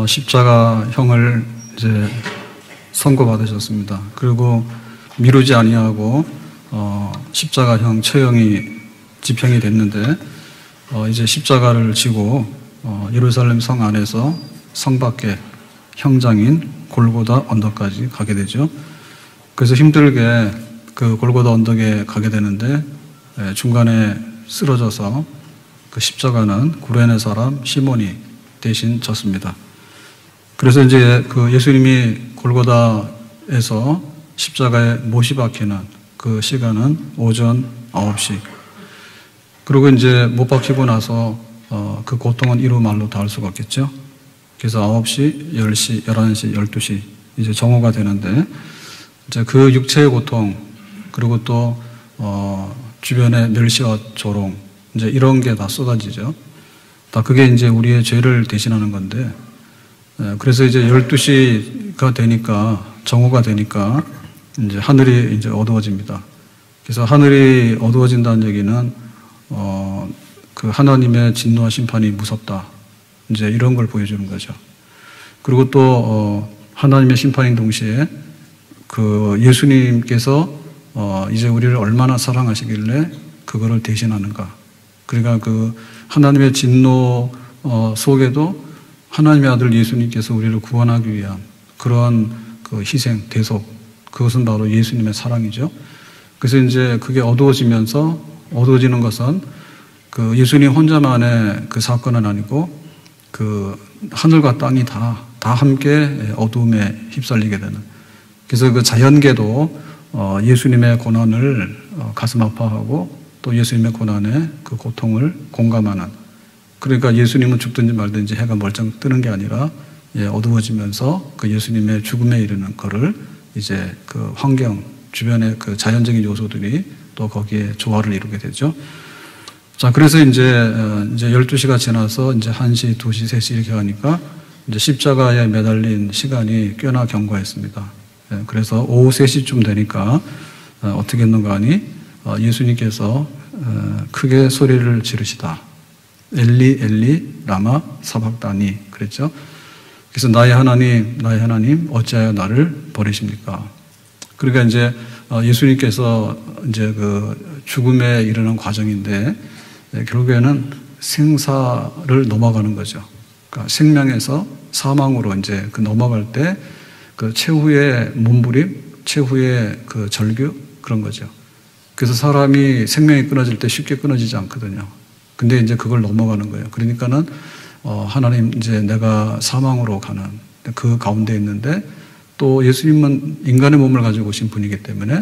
십자가형을 이제 선고받으셨습니다. 그리고 미루지 아니하고 십자가형 처형이 집행이 됐는데 이제 십자가를 지고 예루살렘 성 안에서 성 밖에 형장인 골고다 언덕까지 가게 되죠. 그래서 힘들게 그 골고다 언덕에 가게 되는데 중간에 쓰러져서 그 십자가는 구레네 사람 시몬이 대신 졌습니다. 그래서 이제 그 예수님이 골고다에서 십자가에 못이 박히는 그 시간은 오전 9시. 그리고 이제 못 박히고 나서 그 고통은 이루 말로 다 할 수가 없겠죠. 그래서 9시, 10시, 11시, 12시 이제 정오가 되는데 이제 그 육체의 고통 그리고 또 주변의 멸시와 조롱 이제 이런 게 다 쏟아지죠. 다 그게 이제 우리의 죄를 대신하는 건데 그래서 이제 12시가 되니까 정오가 되니까 이제 하늘이 이제 어두워집니다. 그래서 하늘이 어두워진다는 얘기는 그 하나님의 진노와 심판이 무섭다. 이제 이런 걸 보여주는 거죠. 그리고 또 하나님의 심판인 동시에 그 예수님께서 이제 우리를 얼마나 사랑하시길래 그거를 대신하는가. 그러니까 그 하나님의 진노 속에도 하나님의 아들 예수님께서 우리를 구원하기 위한 그러한 그 희생, 대속, 그것은 바로 예수님의 사랑이죠. 그래서 이제 그게 어두워지는 것은 그 예수님 혼자만의 그 사건은 아니고 그 하늘과 땅이 다 함께 어두움에 휩쓸리게 되는. 그래서 그 자연계도 예수님의 고난을 가슴 아파하고 또 예수님의 고난에 그 고통을 공감하는. 그러니까 예수님은 죽든지 말든지 해가 멀쩡 뜨는 게 아니라 어두워지면서 그 예수님의 죽음에 이르는 거를 이제 그 환경, 주변의 그 자연적인 요소들이 또 거기에 조화를 이루게 되죠. 자, 그래서 이제 12시가 지나서 이제 1시, 2시, 3시 이렇게 가니까 이제 십자가에 매달린 시간이 꽤나 견고했습니다. 그래서 오후 3시쯤 되니까 어떻게 했는가 하니 예수님께서 크게 소리를 지르시다. 엘리 엘리 라마 사박다니 그랬죠. 그래서 나의 하나님 어찌하여 나를 버리십니까? 그러니까 이제 예수님께서 이제 그 죽음에 이르는 과정인데 결국에는 생사를 넘어가는 거죠. 그러니까 생명에서 사망으로 이제 그 넘어갈 때 그 최후의 몸부림, 최후의 그 절규 그런 거죠. 그래서 사람이 생명이 끊어질 때 쉽게 끊어지지 않거든요. 근데 이제 그걸 넘어가는 거예요. 그러니까는 하나님 이제 내가 사망으로 가는 그 가운데 있는데 또 예수님은 인간의 몸을 가지고 오신 분이기 때문에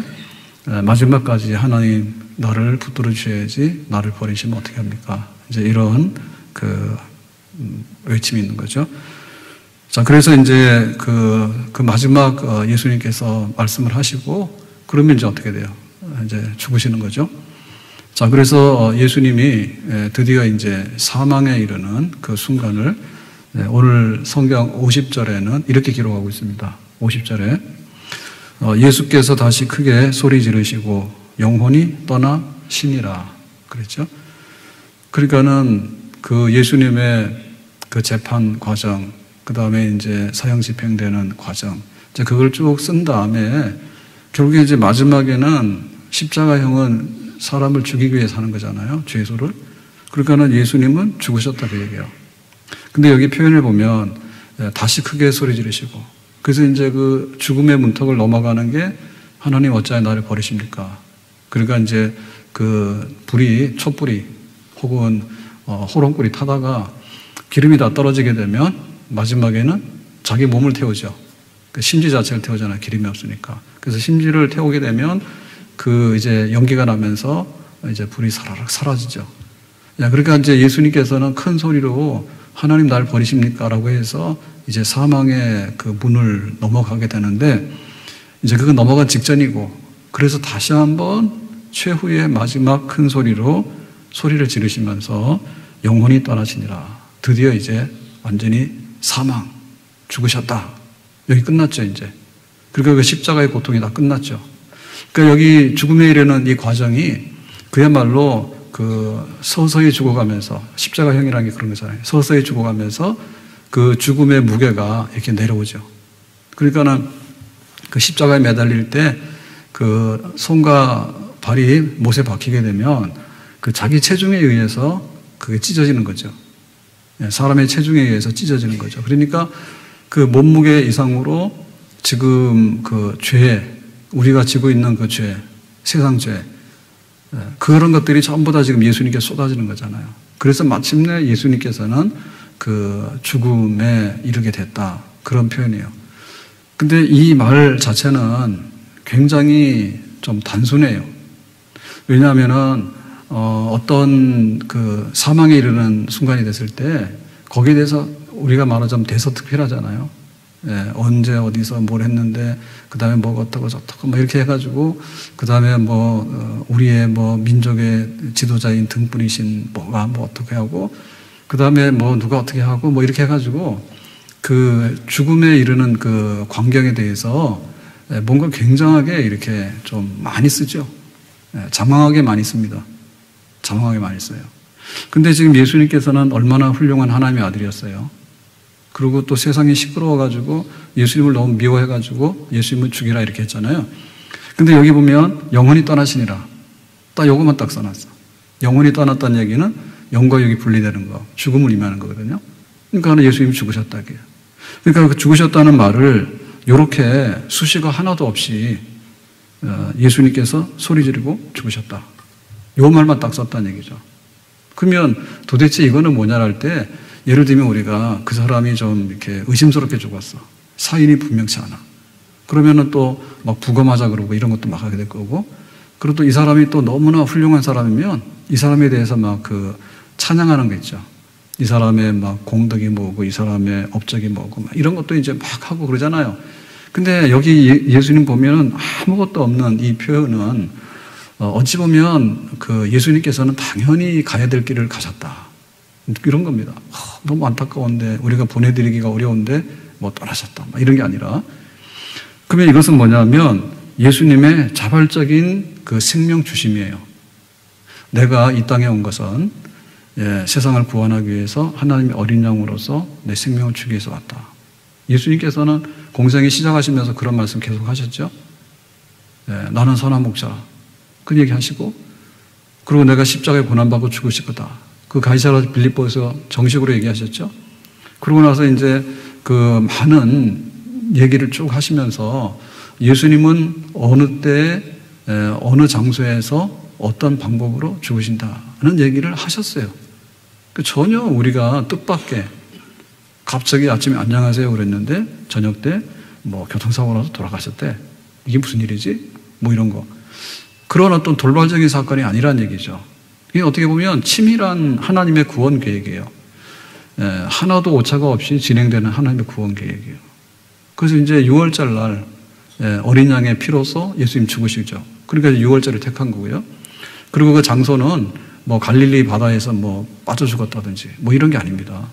마지막까지 하나님 나를 붙들어 주셔야지 나를 버리시면 어떻게 합니까? 이제 이런 그 외침이 있는 거죠. 자, 그래서 이제 그 마지막 예수님께서 말씀을 하시고 그러면 이제 어떻게 돼요? 이제 죽으시는 거죠. 자, 그래서 예수님이 드디어 이제 사망에 이르는 그 순간을 오늘 성경 50절에는 이렇게 기록하고 있습니다. 50절에 예수께서 다시 크게 소리 지르시고 영혼이 떠나시니라 그랬죠. 그러니까는 그 예수님의 그 재판 과정, 그 다음에 이제 사형 집행되는 과정, 이제 그걸 쭉 쓴 다음에 결국에 이제 마지막에는 십자가형은 사람을 죽이기 위해 사는 거잖아요. 죄소를. 그러니까는 예수님은 죽으셨다 그 얘기예요. 근데 여기 표현을 보면 다시 크게 소리 지르시고 그래서 이제 그 죽음의 문턱을 넘어가는 게 하나님 어찌하여 나를 버리십니까? 그러니까 이제 그 촛불이 혹은 호롱불이 타다가 기름이 다 떨어지게 되면 마지막에는 자기 몸을 태우죠. 그 심지 자체를 태우잖아요. 기름이 없으니까. 그래서 심지를 태우게 되면 그 이제 연기가 나면서 이제 불이 사라락 사라지죠. 그러니까 이제 예수님께서는 큰 소리로 하나님 나를 버리십니까? 라고 해서 이제 사망의 그 문을 넘어가게 되는데 이제 그거 넘어간 직전이고 그래서 다시 한번 최후의 마지막 큰 소리로 소리를 지르시면서 영혼이 떠나시니라. 드디어 이제 완전히 사망, 죽으셨다. 여기 끝났죠, 이제. 그러니까 그 십자가의 고통이 다 끝났죠. 그러니까 여기 죽음에 이르는 이 과정이 그야말로 그 서서히 죽어가면서 십자가형이라는 게 그런 거잖아요. 서서히 죽어가면서 그 죽음의 무게가 이렇게 내려오죠. 그러니까는 그 십자가에 매달릴 때 그 손과 발이 못에 박히게 되면 그 자기 체중에 의해서 그게 찢어지는 거죠. 사람의 체중에 의해서 찢어지는 거죠. 그러니까 그 몸무게 이상으로 지금 그 죄, 우리가 지고 있는 그 죄, 세상 죄, 그런 것들이 전부 다 지금 예수님께 쏟아지는 거잖아요. 그래서 마침내 예수님께서는 그 죽음에 이르게 됐다. 그런 표현이에요. 근데 이 말 자체는 굉장히 좀 단순해요. 왜냐하면은, 어떤 그 사망에 이르는 순간이 됐을 때 거기에 대해서 우리가 말하자면 대서특필하잖아요. 예, 언제 어디서 뭘 했는데 그 다음에 뭐가 어떻고 저떻고 뭐 이렇게 해가지고 그 다음에 뭐 우리의 뭐 민족의 지도자인 등불이신 뭐가 뭐 어떻게 하고 그 다음에 뭐 누가 어떻게 하고 뭐 이렇게 해가지고 그 죽음에 이르는 그 광경에 대해서 뭔가 굉장하게 이렇게 좀 많이 쓰죠. 장황하게 많이 씁니다. 장황하게 많이 써요. 근데 지금 예수님께서는 얼마나 훌륭한 하나님의 아들이었어요. 그리고 또 세상이 시끄러워가지고 예수님을 너무 미워해가지고 예수님을 죽이라 이렇게 했잖아요. 근데 여기 보면 영원히 떠나시니라. 딱 요것만 딱 써놨어. 영원히 떠났다는 얘기는 영과 육이 분리되는 거, 죽음을 의미하는 거거든요. 그러니까 예수님이 죽으셨다. 그러니까 그 죽으셨다는 말을 이렇게 수식어 하나도 없이 예수님께서 소리 지르고 죽으셨다. 요 말만 딱 썼다는 얘기죠. 그러면 도대체 이거는 뭐냐 할 때 예를 들면 우리가 그 사람이 좀 이렇게 의심스럽게 죽었어. 사인이 분명치 않아. 그러면은 또 막 부검하자 그러고 이런 것도 막 하게 될 거고, 그리고 또 이 사람이 또 너무나 훌륭한 사람이면 이 사람에 대해서 막 그 찬양하는 거 있죠. 이 사람의 막 공덕이 뭐고 이 사람의 업적이 뭐고 막 이런 것도 이제 막 하고 그러잖아요. 근데 여기 예수님 보면은 아무것도 없는 이 표현은 어찌 보면 그 예수님께서는 당연히 가야 될 길을 가셨다. 이런 겁니다. 너무 안타까운데 우리가 보내드리기가 어려운데 뭐 떠나셨다. 이런 게 아니라, 그러면 이것은 뭐냐면 예수님의 자발적인 그 생명 주심이에요. 내가 이 땅에 온 것은 세상을 구원하기 위해서 하나님의 어린 양으로서 내 생명을 주기 위해서 왔다. 예수님께서는 공생이 시작하시면서 그런 말씀 계속 하셨죠. 나는 선한 목자. 그 얘기 하시고, 그리고 내가 십자가에 고난받고 죽으실 거다. 그 가이사라 빌립보에서 정식으로 얘기하셨죠. 그러고 나서 이제 그 많은 얘기를 쭉 하시면서 예수님은 어느 때, 어느 장소에서 어떤 방법으로 죽으신다는 얘기를 하셨어요. 전혀 우리가 뜻밖의 갑자기 아침에 안녕하세요 그랬는데 저녁 때 뭐 교통사고 나서 돌아가셨대. 이게 무슨 일이지? 뭐 이런 거. 그런 어떤 돌발적인 사건이 아니란 얘기죠. 이게 어떻게 보면 치밀한 하나님의 구원 계획이에요. 하나도 오차가 없이 진행되는 하나님의 구원 계획이에요. 그래서 이제 6월절 날 어린 양의 피로서 예수님 죽으시죠. 그러니까 6월절을 택한 거고요. 그리고 그 장소는 뭐 갈릴리 바다에서 뭐 빠져 죽었다든지 뭐 이런 게 아닙니다.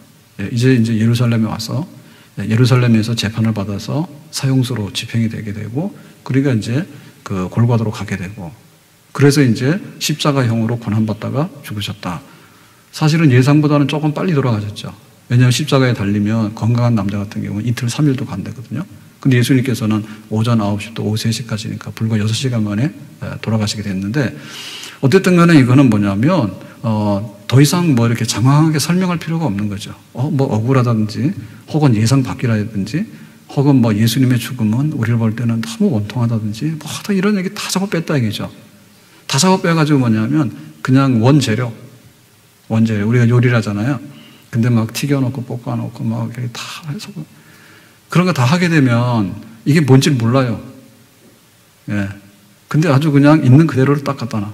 이제 예루살렘에 와서 예루살렘에서 재판을 받아서 사형수로 집행이 되게 되고, 그러니까 이제 그 골고다로 가게 되고, 그래서 이제 십자가형으로 고난받다가 죽으셨다. 사실은 예상보다는 조금 빨리 돌아가셨죠. 왜냐하면 십자가에 달리면 건강한 남자 같은 경우는 이틀 3일도 간대거든요. 근데 예수님께서는 오전 9시부터 오후 3시까지니까 불과 6시간 만에 돌아가시게 됐는데, 어쨌든 간에 이거는 뭐냐면 더 이상 뭐 이렇게 장황하게 설명할 필요가 없는 거죠. 뭐 억울하다든지 혹은 예상 밖이라든지 혹은 뭐 예수님의 죽음은 우리를 볼 때는 너무 원통하다든지 뭐 다 이런 얘기 다 작업 뺐다 얘기죠. 다 작업 빼가지고 뭐냐면 그냥 원재료 우리가 요리를 하잖아요. 근데 막 튀겨놓고 볶아놓고 막 이렇게 다 해서 그런 거 다 하게 되면 이게 뭔지 몰라요. 근데 아주 그냥 있는 그대로를 딱 갖다 놔.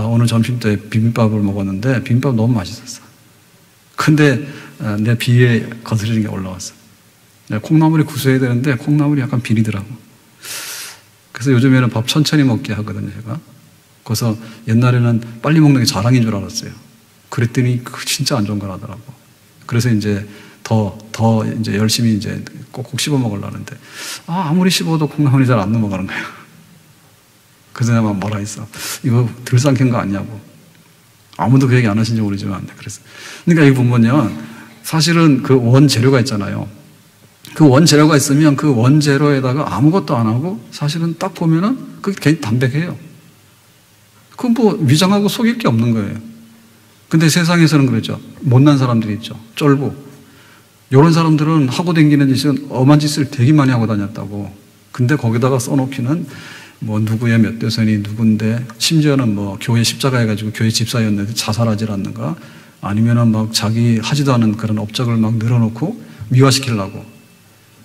오늘 점심 때 비빔밥을 먹었는데 비빔밥 너무 맛있었어. 근데 내 비위에 거스르는 게 올라왔어. 콩나물이 구수해야 되는데 콩나물이 약간 비리더라고. 그래서 요즘에는 밥 천천히 먹게 하거든요, 제가. 그래서 옛날에는 빨리 먹는 게 자랑인 줄 알았어요. 그랬더니 진짜 안 좋은 거라더라고. 그래서 이제 더 이제 열심히 이제 꼭꼭 씹어 먹으려는데 아무리 씹어도 콩나물이 잘 안 넘어가는 거예요. 그래서 내가 막 뭐라 했어. 이거 덜 삼킨 거 아니냐고. 아무도 그 얘기 안 하신지 모르지만. 그래서. 그러니까 이 보면요. 사실은 그 원재료가 있잖아요. 그 원재료가 있으면 그 원재료에다가 아무것도 안 하고 사실은 딱 보면은 그게 굉장히 담백해요. 그건 뭐 위장하고 속일 게 없는 거예요. 근데 세상에서는 그러죠. 못난 사람들이 있죠. 쫄보. 이런 사람들은 하고 다니는 짓은 엄한 짓을 되게 많이 하고 다녔다고. 근데 거기다가 써놓기는 뭐 누구의 몇 대선이 누군데, 심지어는 뭐 교회 십자가 해가지고 교회 집사였는데 자살하질 않는가, 아니면은 막 자기 하지도 않은 그런 업적을 막 늘어놓고 미화시키려고.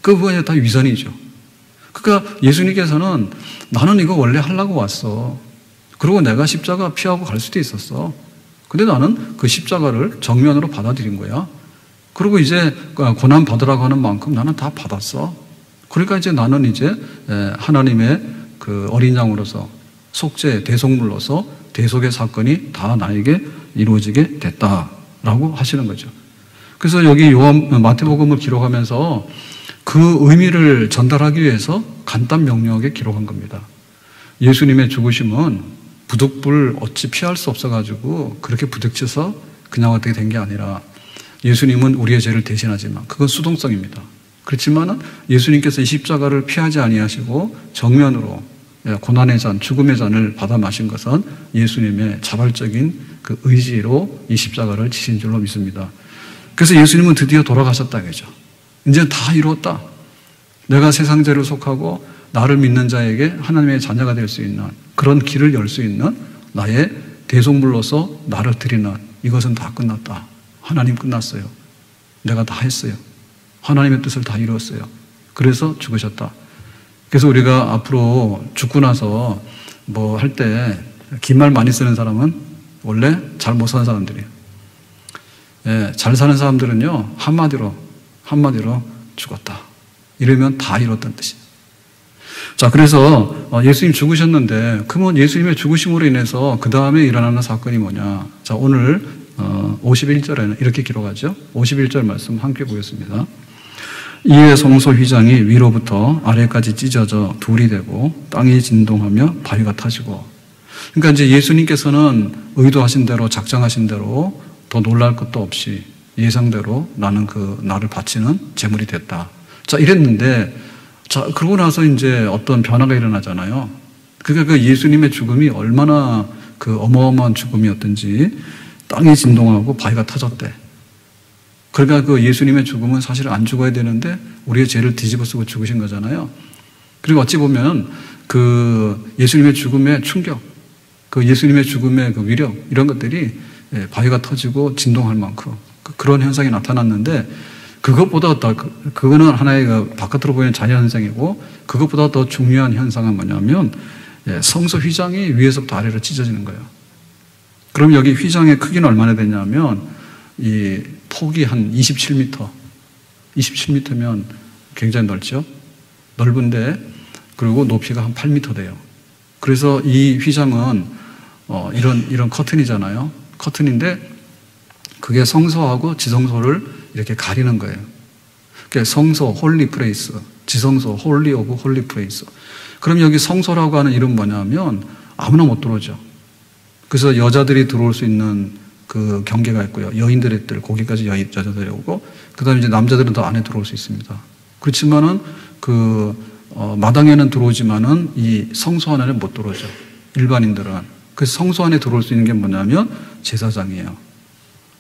그 부분이 다 위선이죠. 그러니까 예수님께서는 나는 이거 원래 하려고 왔어. 그리고 내가 십자가 피하고 갈 수도 있었어. 근데 나는 그 십자가를 정면으로 받아들인 거야. 그리고 이제 고난 받으라고 하는 만큼 나는 다 받았어. 그러니까 이제 나는 이제 하나님의 그 어린 양으로서, 속죄 대속물로서 대속의 사건이 다 나에게 이루어지게 됐다라고 하시는 거죠. 그래서 여기 마태복음을 기록하면서 그 의미를 전달하기 위해서 간단 명료하게 기록한 겁니다. 예수님의 죽으심은 부득불 어찌 피할 수 없어가지고 그렇게 부딪혀서 그냥 어떻게 된 게 아니라, 예수님은 우리의 죄를 대신하지만 그건 수동성입니다. 그렇지만은 예수님께서 이 십자가를 피하지 아니하시고 정면으로 고난의 잔, 죽음의 잔을 받아 마신 것은 예수님의 자발적인 그 의지로 이 십자가를 지신 줄로 믿습니다. 그래서 예수님은 드디어 돌아가셨다 이거죠. 이제 다 이루었다. 내가 세상 죄를 속하고 나를 믿는 자에게 하나님의 자녀가 될 수 있는 그런 길을 열 수 있는 나의 대속물로서 나를 드리는, 이것은 다 끝났다. 하나님 끝났어요. 내가 다 했어요. 하나님의 뜻을 다 이루었어요. 그래서 죽으셨다. 그래서 우리가 앞으로 죽고 나서 뭐 할 때 긴 말 많이 쓰는 사람은 원래 잘 못 사는 사람들이에요. 예, 잘 사는 사람들은요, 한마디로 죽었다. 이러면 다 이뤘다는 뜻이에요. 자, 그래서 예수님 죽으셨는데, 그러면 예수님의 죽으심으로 인해서 그 다음에 일어나는 사건이 뭐냐. 자, 오늘 51절에는 이렇게 기록하죠. 51절 말씀 함께 보겠습니다. 이에 성소 휘장이 위로부터 아래까지 찢어져 둘이 되고 땅이 진동하며 바위가 타지고. 그러니까 이제 예수님께서는 의도하신 대로, 작정하신 대로 더 놀랄 것도 없이 예상대로 나는 나를 바치는 제물이 됐다. 자, 이랬는데, 자, 그러고 나서 이제 어떤 변화가 일어나잖아요. 그러니까 그 예수님의 죽음이 얼마나 그 어마어마한 죽음이었든지 땅이 진동하고 바위가 터졌대. 그러니까 그 예수님의 죽음은 사실 안 죽어야 되는데 우리의 죄를 뒤집어 쓰고 죽으신 거잖아요. 그리고 어찌 보면 그 예수님의 죽음의 충격, 그 예수님의 죽음의 그 위력, 이런 것들이 바위가 터지고 진동할 만큼 그런 현상이 나타났는데, 그것보다 더, 그거는 하나의 그 바깥으로 보이는 자연현상이고, 그것보다 더 중요한 현상은 뭐냐면 성소 휘장이 위에서부터 아래로 찢어지는 거예요. 그럼 여기 휘장의 크기는 얼마나 되냐면 이 폭이 한 27m, 27m면 굉장히 넓죠. 넓은데, 그리고 높이가 한 8m 돼요. 그래서 이 휘장은 이런 커튼이잖아요. 커튼인데 그게 성소하고 지성소를 이렇게 가리는 거예요. 그러니까 성소, 홀리 플레이스, 지성소, 홀리 오브 홀리 플레이스. 그럼 여기 성소라고 하는 이름 뭐냐면 아무나 못 들어오죠. 그래서 여자들이 들어올 수 있는 그 경계가 있고요. 여인들의 뜰, 거기까지 여자들이 오고, 그 다음에 이제 남자들은 더 안에 들어올 수 있습니다. 그렇지만은 마당에는 들어오지만은 이 성소 안에는 못 들어오죠. 일반인들은. 그래서 성소 안에 들어올 수 있는 게 뭐냐면 제사장이에요.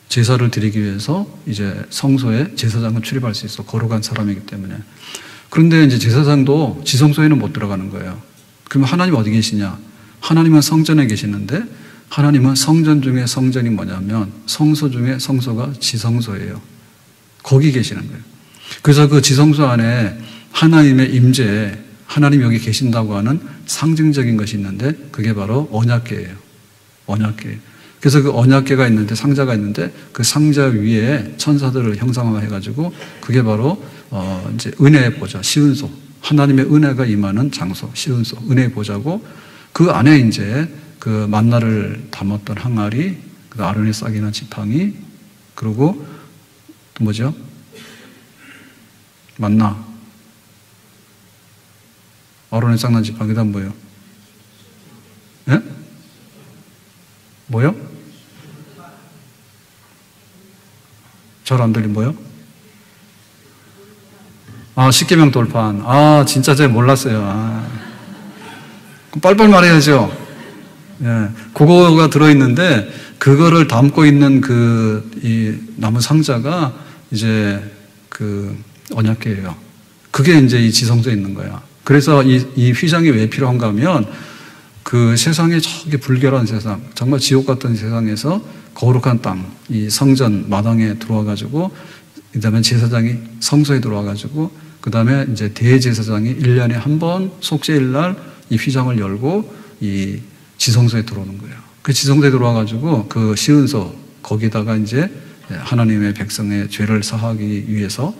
제사를 드리기 위해서 이제 성소에 제사장은 출입할 수 있어. 거룩한 사람이기 때문에. 그런데 이제 제사장도 지성소에는 못 들어가는 거예요. 그럼 하나님 어디 계시냐? 하나님은 성전에 계시는데, 하나님은 성전 중에 성전이 뭐냐면 성소 중에 성소가 지성소예요. 거기 계시는 거예요. 그래서 그 지성소 안에 하나님의 임재, 하나님 여기 계신다고 하는 상징적인 것이 있는데, 그게 바로 언약궤예요. 언약궤. 그래서 그 언약궤가 있는데, 상자가 있는데, 그 상자 위에 천사들을 형상화해가지고 그게 바로 이제 은혜의 보좌, 시은소, 하나님의 은혜가 임하는 장소, 시은소, 은혜의 보좌고, 그 안에 이제 그 만나를 담았던 항아리, 그 아론의 싹이나 지팡이, 그리고 또 뭐죠? 만나, 아론의 싹난 지팡이, 그다음 뭐예요? 예? 뭐요? 잘 안 들린 뭐요? 십계명 돌판. 진짜 제가 몰랐어요. 빨빨 말해야죠. 예, 그거가 들어있는데, 그거를 담고 있는 이 나무 상자가 이제 언약궤예요. 그게 이제 이 지성소에 있는 거야. 그래서 이 휘장이 왜 필요한가 하면, 그 세상에 저기 불결한 세상, 정말 지옥 같은 세상에서 거룩한 땅, 이 성전 마당에 들어와가지고, 그 다음에 제사장이 성소에 들어와가지고, 그 다음에 이제 대제사장이 1년에 한 번 속죄일 날 이 휘장을 열고 이 지성소에 들어오는 거예요. 그 지성소에 들어와가지고 그 시은소, 거기다가 이제 하나님의 백성의 죄를 사하기 위해서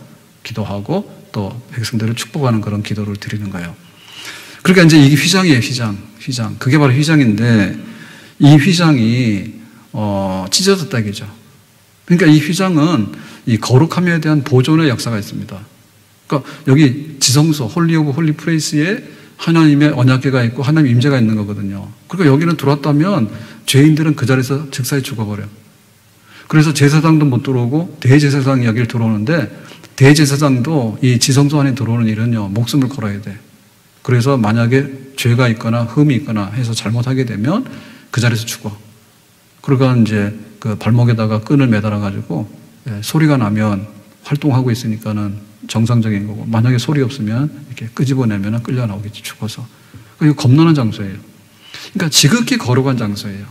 기도하고 또 백성들을 축복하는 그런 기도를 드리는 거예요. 그러니까 이제 이게 휘장이에요, 휘장. 그게 바로 휘장인데, 이 휘장이, 찢어졌다 이거죠. 그러니까 이 휘장은 이 거룩함에 대한 보존의 역사가 있습니다. 그러니까 여기 지성소, 홀리 오브 홀리 플레이스에 하나님의 언약궤가 있고 하나님의 임재가 있는 거거든요. 그러니까 여기는 들어왔다면 죄인들은 그 자리에서 즉사에 죽어버려요. 그래서 제사장도 못 들어오고 대제사장이 여기를 들어오는데, 대제사장도 이 지성소 안에 들어오는 일은요, 목숨을 걸어야 돼. 그래서 만약에 죄가 있거나 흠이 있거나 해서 잘못하게 되면 그 자리에서 죽어. 그러니까 이제 그 발목에다가 끈을 매달아가지고 소리가 나면 활동하고 있으니까는 정상적인 거고, 만약에 소리 없으면 이렇게 끄집어내면 끌려 나오겠지, 죽어서. 이거 겁나는 장소예요. 그러니까 지극히 거룩한 장소예요.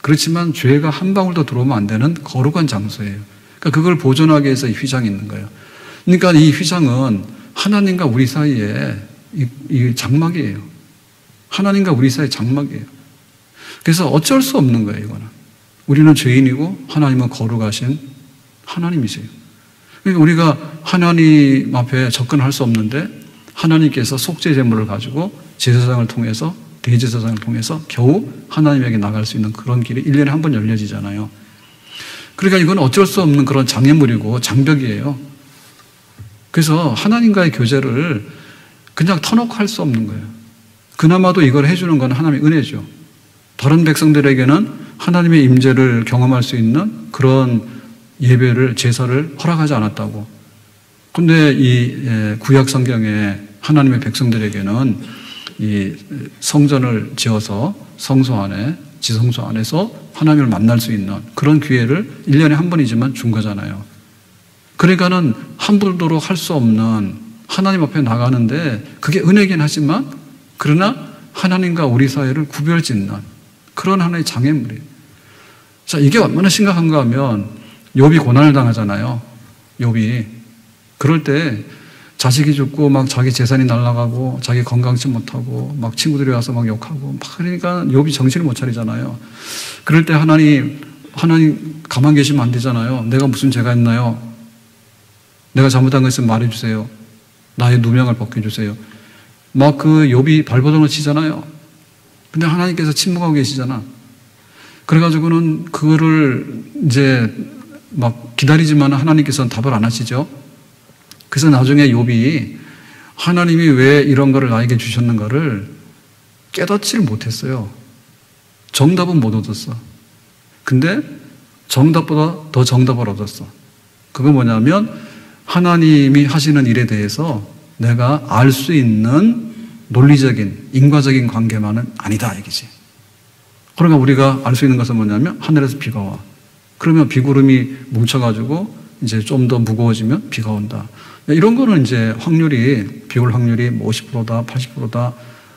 그렇지만 죄가 한 방울도 들어오면 안 되는 거룩한 장소예요. 그러니까 그걸 보존하기 위해서 이 휘장이 있는 거예요. 그러니까 이 휘장은 하나님과 우리 사이에 이 장막이에요. 하나님과 우리 사이의 장막이에요. 그래서 어쩔 수 없는 거예요, 이거는. 우리는 죄인이고 하나님은 거룩하신 하나님이세요. 그러니까 우리가 하나님 앞에 접근할 수 없는데, 하나님께서 속죄 제물을 가지고 제사장을 통해서, 대제사장을 통해서 겨우 하나님에게 나갈 수 있는 그런 길이 1년에 한 번 열려지잖아요. 그러니까 이건 어쩔 수 없는 그런 장애물이고 장벽이에요. 그래서 하나님과의 교제를 그냥 터놓고 할 수 없는 거예요. 그나마도 이걸 해주는 건 하나님의 은혜죠. 다른 백성들에게는 하나님의 임재를 경험할 수 있는 그런 예배를, 제사를 허락하지 않았다고. 근데 이 구약 성경에 하나님의 백성들에게는 이 성전을 지어서 성소 안에, 지성소 안에서 하나님을 만날 수 있는 그런 기회를 1년에 한 번이지만 준 거잖아요. 그러니까는 함부로 할 수 없는 하나님 앞에 나가는데, 그게 은혜긴 하지만, 그러나 하나님과 우리 사이를 구별짓는 그런 하나의 장애물이에요. 자, 이게 얼마나 심각한가 하면, 욥이 고난을 당하잖아요. 욥이. 그럴 때 자식이 죽고 막 자기 재산이 날아가고 자기 건강치 못하고 막 친구들이 와서 막 욕하고 막, 그러니까 욥이 정신을 못 차리잖아요. 그럴 때 하나님 가만 계시면 안 되잖아요. 내가 무슨 죄가 있나요? 내가 잘못한 거 있으면 말해주세요. 나의 누명을 벗겨주세요. 막 그 욥이 발버둥을 치잖아요. 근데 하나님께서 침묵하고 계시잖아. 그래가지고는 그거를 이제 막 기다리지만 하나님께서는 답을 안 하시죠. 그래서 나중에 욥이 하나님이 왜 이런 거를 나에게 주셨는가를 깨닫지를 못했어요. 정답은 못 얻었어. 근데 정답보다 더 정답을 얻었어. 그건 뭐냐면 하나님이 하시는 일에 대해서 내가 알 수 있는 논리적인, 인과적인 관계만은 아니다 이거지. 그러니까 우리가 알 수 있는 것은 뭐냐면 하늘에서 비가 와. 그러면 비구름이 뭉쳐가지고 이제 좀 더 무거워지면 비가 온다. 이런 거는 이제 비 올 확률이 50%다, 80%다,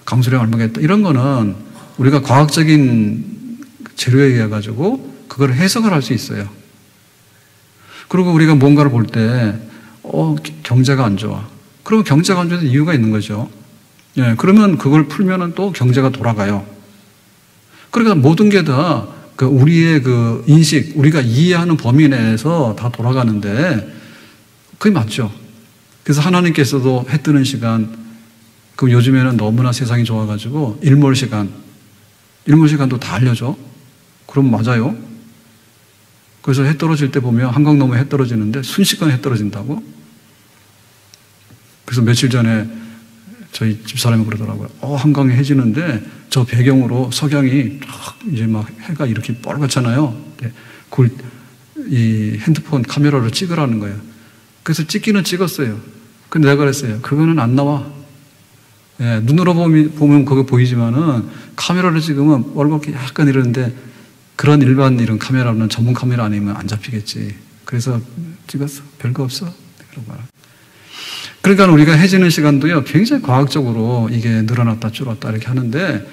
강수량 얼마가 있다. 이런 거는 우리가 과학적인 재료에 의해 가지고 그걸 해석을 할 수 있어요. 그리고 우리가 뭔가를 볼 때, 경제가 안 좋아. 그러면 경제가 안 좋아서 이유가 있는 거죠. 예, 그러면 그걸 풀면은 또 경제가 돌아가요. 그러니까 모든 게 다 우리의 그 인식, 우리가 이해하는 범위 내에서 다 돌아가는데, 그게 맞죠. 그래서 하나님께서도 해 뜨는 시간, 그럼 요즘에는 너무나 세상이 좋아가지고 일몰 시간도 다 알려줘. 그럼 맞아요. 그래서 해 떨어질 때 보면 한강 너머에 해 떨어지는데 순식간에 해 떨어진다고. 그래서 며칠 전에 저희 집사람이 그러더라고요. 한강이 해지는데 저 배경으로 석양이 딱 이제 막 해가 이렇게 뻘겋잖아요. 그걸 이 핸드폰 카메라로 찍으라는 거예요. 그래서 찍기는 찍었어요. 근데 내가 그랬어요. 그거는 안 나와. 예, 눈으로 보면 그거 보이지만은 카메라로 찍으면 얼굴이 약간 이러는데 그런 일반 이런 카메라는 전문 카메라 아니면 안 잡히겠지. 그래서 찍었어. 별거 없어. 그런 거라. 그러니까 우리가 해지는 시간도요, 굉장히 과학적으로 이게 늘어났다 줄었다 이렇게 하는데,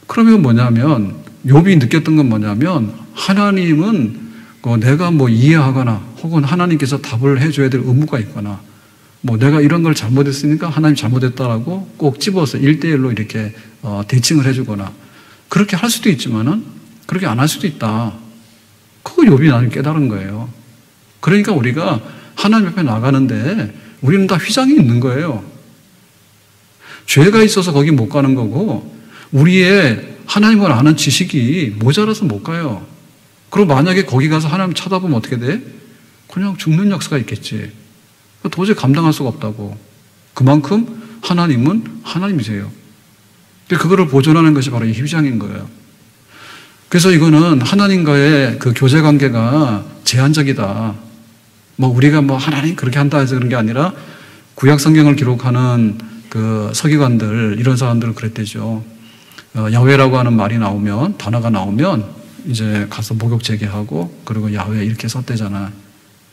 그러면 뭐냐면, 욥이 느꼈던 건 뭐냐면, 하나님은 내가 뭐 이해하거나, 혹은 하나님께서 답을 해줘야 될 의무가 있거나, 뭐 내가 이런 걸 잘못했으니까 하나님 잘못했다라고 꼭 집어서 1대1로 이렇게 대칭을 해주거나, 그렇게 할 수도 있지만은, 그렇게 안 할 수도 있다. 그거 욥이 나중에 깨달은 거예요. 그러니까 우리가 하나님 앞에 나가는데, 우리는 다 휘장이 있는 거예요. 죄가 있어서 거기 못 가는 거고, 우리의 하나님을 아는 지식이 모자라서 못 가요. 그리고 만약에 거기 가서 하나님 쳐다보면 어떻게 돼? 그냥 죽는 역사가 있겠지. 도저히 감당할 수가 없다고. 그만큼 하나님은 하나님이세요. 그거를 보존하는 것이 바로 이 휘장인 거예요. 그래서 이거는 하나님과의 그 교제 관계가 제한적이다. 뭐 우리가 뭐 하나님 그렇게 한다 해서 그런 게 아니라 구약 성경을 기록하는 그 서기관들 이런 사람들은 그랬대죠. 야훼라고 하는 말이 나오면 단어가 나오면 이제 가서 목욕 재개하고 그리고 야훼 이렇게 썼대잖아.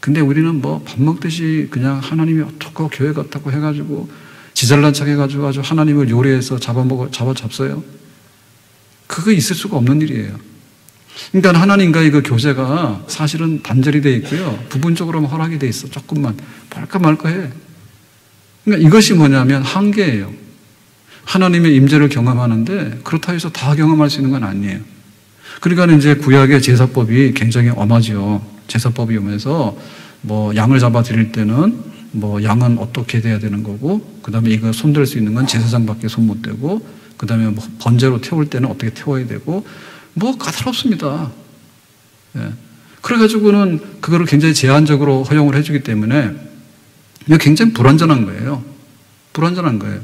근데 우리는 뭐 밥 먹듯이 그냥 하나님이 어떻고 교회 같다고 해가지고 지잘난 척 해가지고 아주 하나님을 요리해서 잡아잡어요. 그거 있을 수가 없는 일이에요. 그러니까 하나님과의 그 교제가 사실은 단절이 되어 있고요. 부분적으로만 허락이 되어 있어. 조금만. 말까 말까 해. 그러니까 이것이 뭐냐면 한계예요. 하나님의 임재를 경험하는데 그렇다고 해서 다 경험할 수 있는 건 아니에요. 그러니까 이제 구약의 제사법이 굉장히 엄하죠. 제사법이 오면서 뭐 양을 잡아 드릴 때는 뭐 양은 어떻게 돼야 되는 거고, 그 다음에 이거 손댈 수 있는 건 제사장밖에 손 못 대고, 그 다음에 뭐 번제로 태울 때는 어떻게 태워야 되고, 뭐 까다롭습니다. 예. 그래가지고는 그거를 굉장히 제한적으로 허용을 해주기 때문에 이게 굉장히 불완전한 거예요. 불완전한 거예요.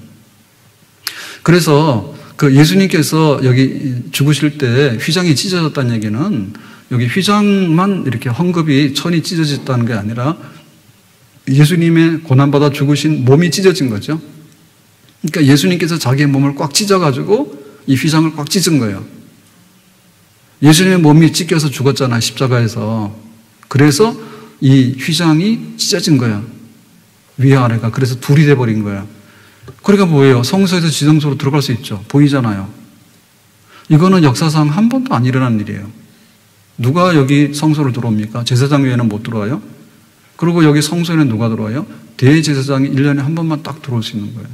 그래서 그 예수님께서 여기 죽으실 때 휘장이 찢어졌다는 얘기는 여기 휘장만 이렇게 헝겊이 천이 찢어졌다는 게 아니라 예수님의 고난받아 죽으신 몸이 찢어진 거죠. 그러니까 예수님께서 자기의 몸을 꽉 찢어가지고 이 휘장을 꽉 찢은 거예요. 예수님의 몸이 찢겨서 죽었잖아요, 십자가에서. 그래서 이 휘장이 찢어진 거야. 위와 아래가. 그래서 둘이 돼버린 거야. 그러니까 뭐예요? 성소에서 지성소로 들어갈 수 있죠. 보이잖아요. 이거는 역사상 한 번도 안 일어난 일이에요. 누가 여기 성소를 들어옵니까? 제사장 외에는 못 들어와요? 그리고 여기 성소에는 누가 들어와요? 대제사장이 1년에 한 번만 딱 들어올 수 있는 거예요.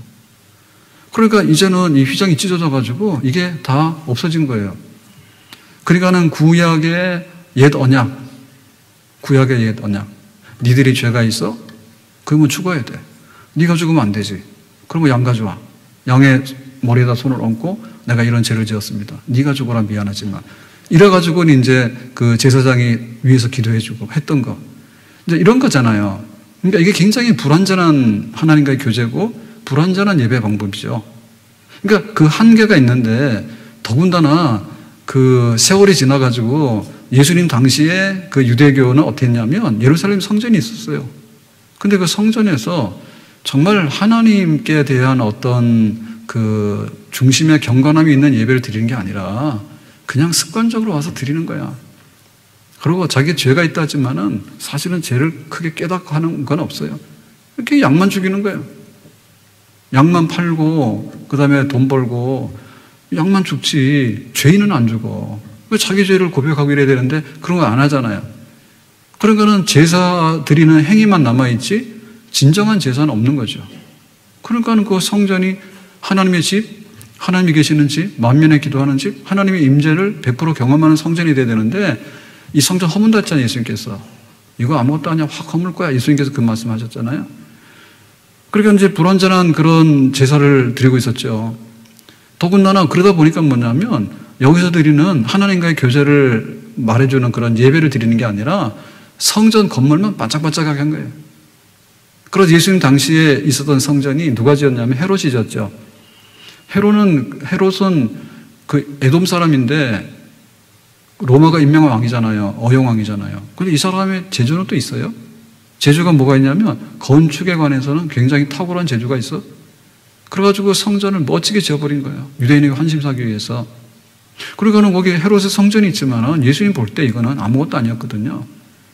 그러니까 이제는 이 휘장이 찢어져가지고 이게 다 없어진 거예요. 그러니까는 구약의 옛 언약, 구약의 옛 언약. 니들이 죄가 있어? 그러면 죽어야 돼. 네가 죽으면 안 되지. 그러면 양 가져와. 양의 머리에다 손을 얹고 내가 이런 죄를 지었습니다. 네가 죽어라 미안하지만. 이래가지고는 이제 그 제사장이 위에서 기도해주고 했던 거. 이제 이런 거잖아요. 그러니까 이게 굉장히 불완전한 하나님과의 교제고 불완전한 예배 방법이죠. 그러니까 그 한계가 있는데 더군다나 그 세월이 지나가지고 예수님 당시에 그 유대교는 어떻게 했냐면 예루살렘 성전이 있었어요. 근데 그 성전에서 정말 하나님께 대한 어떤 그 중심의 경건함이 있는 예배를 드리는 게 아니라 그냥 습관적으로 와서 드리는 거야. 그리고 자기 죄가 있다 하지만은 사실은 죄를 크게 깨닫고 하는 건 없어요. 이렇게 양만 죽이는 거예요. 양만 팔고 그 다음에 돈 벌고 양만 죽지 죄인은 안 죽어. 왜 자기 죄를 고백하고 이래야 되는데 그런 거 안 하잖아요. 그러니까는 제사 드리는 행위만 남아있지 진정한 제사는 없는 거죠. 그러니까는 그 성전이 하나님의 집, 하나님이 계시는 집, 만면에 기도하는 집, 하나님의 임재를 100% 경험하는 성전이 돼야 되는데 이 성전 허문다 했잖아요, 예수님께서. 이거 아무것도 아니야, 확 허물 거야. 예수님께서 그 말씀 하셨잖아요. 그러니까 이제 불완전한 그런 제사를 드리고 있었죠. 더군다나 그러다 보니까 뭐냐면 여기서 드리는 하나님과의 교제를 말해주는 그런 예배를 드리는 게 아니라 성전 건물만 반짝반짝하게 한 거예요. 그래서 예수님 당시에 있었던 성전이 누가 지었냐면 헤롯이 지었죠. 헤롯은 그 에돔 사람인데 로마가 임명한 왕이잖아요. 어영왕이잖아요. 근데 이 사람의 재주는 또 있어요. 재주가 뭐가 있냐면 건축에 관해서는 굉장히 탁월한 재주가 있어. 그래가지고 성전을 멋지게 지어버린 거예요. 유대인에게 환심사기 위해서. 그러니까는 거기 헤롯의 성전이 있지만은 예수님 볼 때 이거는 아무것도 아니었거든요.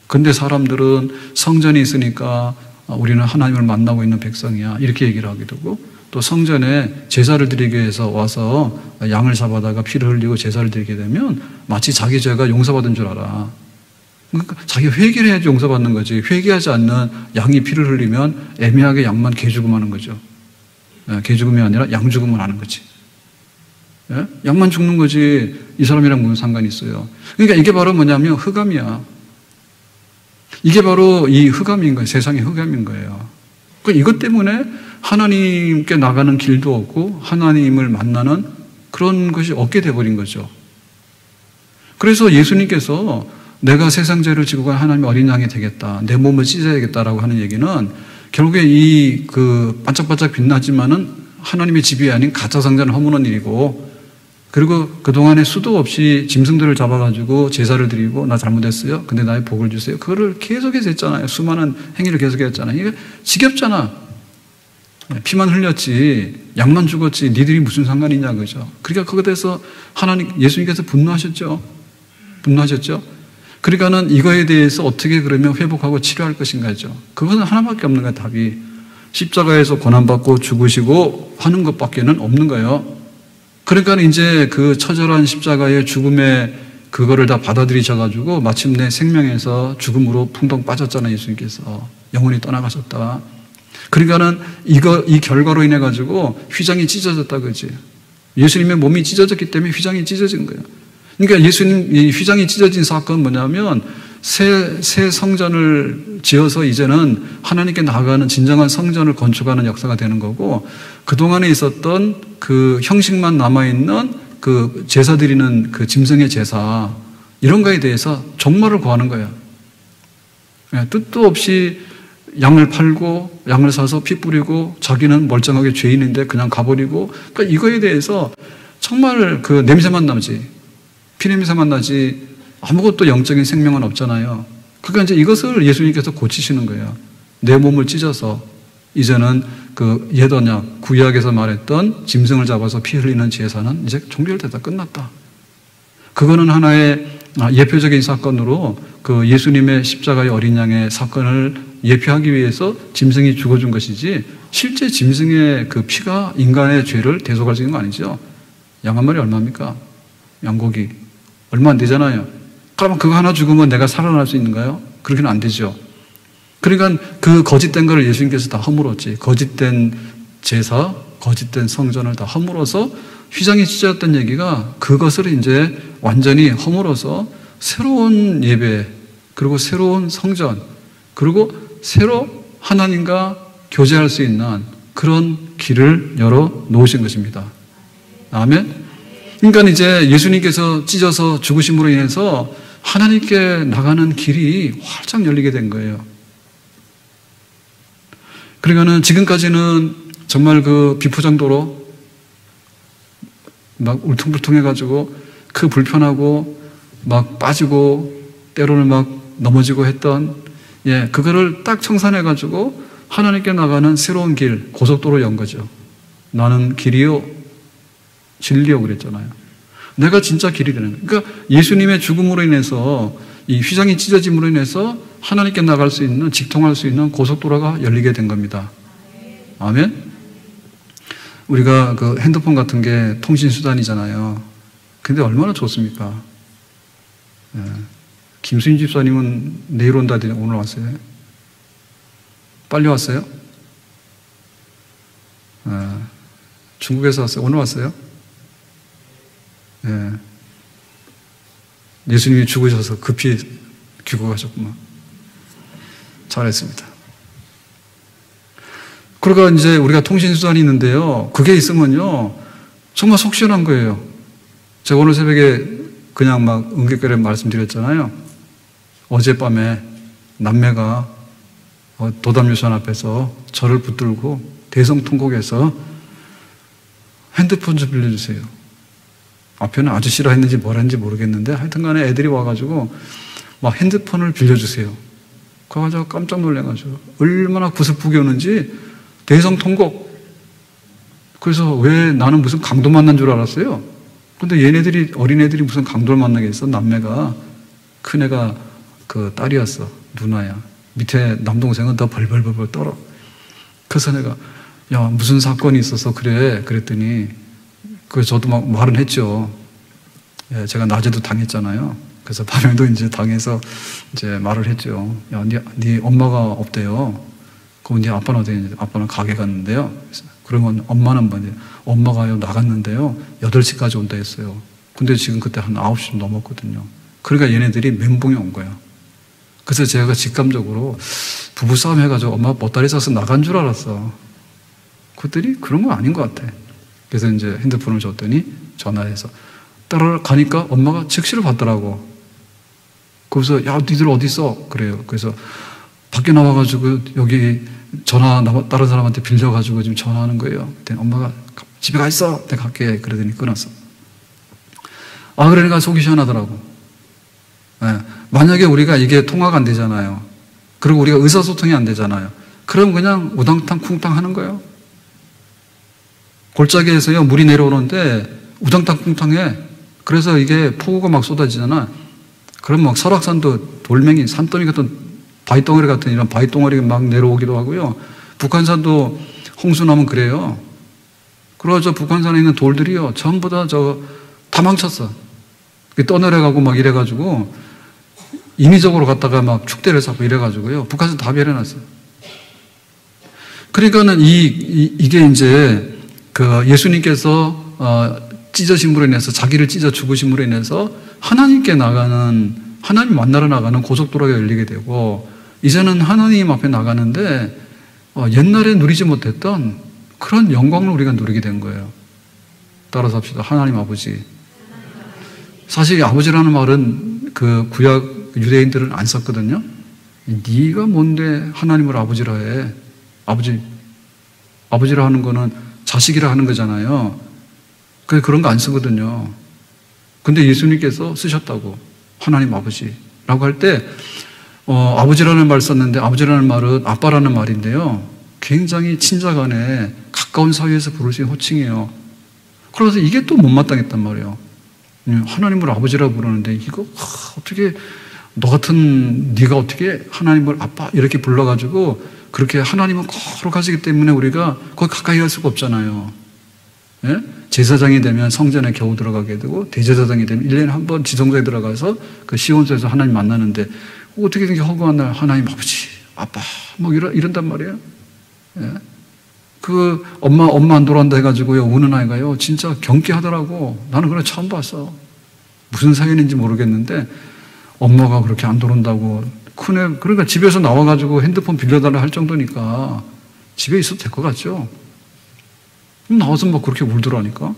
근데 사람들은 성전이 있으니까 우리는 하나님을 만나고 있는 백성이야. 이렇게 얘기를 하게 되고, 또 성전에 제사를 드리기 위해서 와서 양을 잡아다가 피를 흘리고 제사를 드리게 되면 마치 자기 죄가 용서받은 줄 알아. 그러니까 자기 회개를 해야지 용서받는 거지. 회개하지 않는 양이 피를 흘리면 애매하게 양만 개 죽음하는 거죠. 개 죽음이 아니라 양 죽음을 하는 거지. 예? 양만 죽는 거지 이 사람이랑 무슨 상관이 있어요. 그러니까 이게 바로 뭐냐면 흑암이야. 이게 바로 이 흑암인 거예요. 세상의 흑암인 거예요. 그러니까 이것 때문에 하나님께 나가는 길도 없고 하나님을 만나는 그런 것이 없게 돼버린 거죠. 그래서 예수님께서 내가 세상 죄를 지고 간 하나님의 어린 양이 되겠다, 내 몸을 찢어야겠다라고 하는 얘기는 결국에 이 반짝반짝 빛나지만은 하나님의 집이 아닌 가짜 상자를 허무는 일이고, 그리고 그동안에 수도 없이 짐승들을 잡아가지고 제사를 드리고 나 잘못했어요. 근데 나의 복을 주세요. 그거를 계속해서 했잖아요. 수많은 행위를 계속했잖아요. 이게 지겹잖아. 피만 흘렸지, 양만 죽었지, 니들이 무슨 상관이냐, 그죠? 그러니까 그것에 대해서 예수님께서 분노하셨죠. 그러니까는 이거에 대해서 어떻게 그러면 회복하고 치료할 것인가죠. 그것은 하나밖에 없는 거예요, 답이. 십자가에서 고난받고 죽으시고 하는 것밖에는 없는 거예요. 그러니까 이제 그 처절한 십자가의 죽음의 그거를 다 받아들이셔가지고 마침내 생명에서 죽음으로 풍덩 빠졌잖아요, 예수님께서. 영혼이 떠나가셨다. 그러니까는 이 결과로 인해 가지고 휘장이 찢어졌다, 그지? 예수님의 몸이 찢어졌기 때문에 휘장이 찢어진 거예요. 그러니까 이 휘장이 찢어진 사건은 뭐냐면 새 성전을 지어서 이제는 하나님께 나아가는 진정한 성전을 건축하는 역사가 되는 거고, 그동안에 있었던 그 형식만 남아있는 그 제사 드리는 그 짐승의 제사, 이런 거에 대해서 종말을 구하는 거예요. 뜻도 없이 양을 팔고 양을 사서 피 뿌리고 자기는 멀쩡하게 죄인인데 그냥 가버리고, 그러니까 이거에 대해서 정말 그 냄새만 나지, 피 냄새만 나지 아무것도 영적인 생명은 없잖아요. 그러니까 이제 이것을 예수님께서 고치시는 거예요. 내 몸을 찢어서 이제는 그 옛 언약 구약에서 말했던 짐승을 잡아서 피 흘리는 제사는 이제 종결되다, 끝났다. 그거는 하나의 예표적인 사건으로 그 예수님의 십자가의 어린 양의 사건을 예표하기 위해서 짐승이 죽어준 것이지, 실제 짐승의 그 피가 인간의 죄를 대속할 수 있는 거 아니죠. 양 한 마리 얼마입니까? 양고기 얼마 안 되잖아요. 그러면 그거 하나 죽으면 내가 살아날 수 있는가요? 그렇게는 안 되죠. 그러니까 그 거짓된 거를 예수님께서 다 허물었지. 거짓된 제사, 거짓된 성전을 다 허물어서 휘장이 찢어졌던 얘기가 그것을 이제 완전히 허물어서 새로운 예배, 그리고 새로운 성전, 그리고 새로 하나님과 교제할 수 있는 그런 길을 열어 놓으신 것입니다. 아멘. 그러니까 이제 예수님께서 찢어서 죽으심으로 인해서 하나님께 나가는 길이 활짝 열리게 된 거예요. 그러니까는 지금까지는 정말 그 비포장도로 막 울퉁불퉁해가지고 그 불편하고 막 빠지고 때로는 막 넘어지고 했던, 그거를 딱 청산해가지고 하나님께 나가는 새로운 길, 고속도로 연 거죠. 나는 길이요 진리요 그랬잖아요. 내가 진짜 길이 되는 거예요. 그러니까 예수님의 죽음으로 인해서, 이 휘장이 찢어짐으로 인해서 하나님께 나갈 수 있는, 직통할 수 있는 고속도로가 열리게 된 겁니다. 아멘. 우리가 그 핸드폰 같은 게 통신수단이잖아요. 근데 얼마나 좋습니까? 김수인 집사님은 내일 온다더니 오늘 왔어요? 빨리 왔어요? 중국에서 왔어요? 오늘 왔어요? 예수님이 죽으셔서 급히 귀국하셨구만. 잘했습니다. 그러니까 이제 우리가 통신수단이 있는데요, 그게 있으면요 정말 속 시원한 거예요. 제가 오늘 새벽에 그냥 막 은객결에 말씀드렸잖아요. 어젯밤에 남매가 도담유산 앞에서 저를 붙들고 대성통곡해서 핸드폰 좀 빌려주세요. 앞에는 아주 싫어했는지 뭘 했는지 모르겠는데 하여튼 간에 애들이 와가지고 막 핸드폰을 빌려주세요. 그래가지고 깜짝 놀래가지고 얼마나 구슬프게 오는지 대성통곡. 그래서 왜 나는 무슨 강도 만난 줄 알았어요. 근데 얘네들이, 어린애들이 무슨 강도를 만나겠어. 남매가. 큰애가 그 딸이었어. 누나야. 밑에 남동생은 더 벌벌벌벌 떨어. 그래서 내가 야 무슨 사건이 있어서 그래. 그랬더니 그래서 저도 막 말은 했죠. 예, 제가 낮에도 당했잖아요. 그래서 밤에도 이제 당해서 이제 말을 했죠. 야, 네 엄마가 없대요. 그럼 네 아빠는 어디 있는지. 아빠는 가게 갔는데요. 그러면 엄마는 뭐냐? 엄마가요 나갔는데요. 8시까지 온다 했어요. 근데 지금 그때 한 9시 넘었거든요. 그러니까 얘네들이 멘붕이 온 거예요. 그래서 제가 직감적으로 부부싸움 해가지고 엄마 보따리 싸서 나간 줄 알았어. 그랬더니 그런 건 아닌 것 같아. 그래서 이제 핸드폰을 줬더니 전화해서 따라가니까 엄마가 즉시를 받더라고. 그래서 야 니들 어디 있어? 그래요. 그래서 밖에 나와가지고 여기 전화 다른 사람한테 빌려가지고 지금 전화하는 거예요. 그랬더니 엄마가 집에 가 있어. 내가 갈게. 그러더니 끊었어. 아 그러니까 속이 시원하더라고. 네. 만약에 우리가 이게 통화가 안 되잖아요. 그리고 우리가 의사소통이 안 되잖아요. 그럼 그냥 우당탕 쿵탕 하는 거예요. 골짜기에서요 물이 내려오는데 우당탕 쿵탕해. 그래서 이게 폭우가 막 쏟아지잖아. 그럼 막 설악산도 돌멩이, 산더미 같은 바위덩어리 같은 이런 바위덩어리가 막 내려오기도 하고요. 북한산도 홍수 나면 그래요. 그래서 북한산에 있는 돌들이요 전부 다 다 망쳤어. 떠내려가고 막 이래가지고 인위적으로 갔다가 막 축대를 쌓고 이래가지고요. 북한산 다 베려놨어요. 그러니까는 이게 이제 그 예수님께서 찢어짐으로 인해서 자기를 찢어 죽으심으로 인해서 하나님께 나가는, 하나님 만나러 나가는 고속도로가 열리게 되고 이제는 하나님 앞에 나가는데 옛날에 누리지 못했던 그런 영광을 우리가 누리게 된 거예요. 따라서 합시다. 하나님 아버지. 사실 아버지라는 말은 그 구약 유대인들은 안 썼거든요. 네가 뭔데 하나님을 아버지라 해. 아버지라 하는 거는 자식이라 하는 거잖아요. 그런 거 안 쓰거든요. 근데 예수님께서 쓰셨다고. 하나님 아버지라고 할 때 아버지라는 말 썼는데 아버지라는 말은 아빠라는 말인데요. 굉장히 친자간에 가까운 사이에서 부를 수 있는 호칭이에요. 그래서 이게 또 못마땅했단 말이에요. 하나님을 아버지라고 부르는데 이거 어떻게 너 같은 네가 어떻게 하나님을 아빠 이렇게 불러가지고 그렇게 하나님은 거룩하시기 때문에 우리가 거기 가까이 갈 수가 없잖아요. 예? 제사장이 되면 성전에 겨우 들어가게 되고 대제사장이 되면 1년에 한 번 지성소에 들어가서 그 시온소에서 하나님 만나는데 어떻게 그렇게 허구한 날 하나님 아버지 아빠 뭐 이런단 말이에요. 예? 그 엄마 안 돌아간다 해가지고요 우는 아이가요 진짜 경계하더라고. 나는 그걸 처음 봤어. 무슨 사연인지 모르겠는데 엄마가 그렇게 안 돌아온다고 큰애 그러니까 집에서 나와가지고 핸드폰 빌려달라 할 정도니까 집에 있어도 될 것 같죠. 나와서 막 그렇게 울더라니까.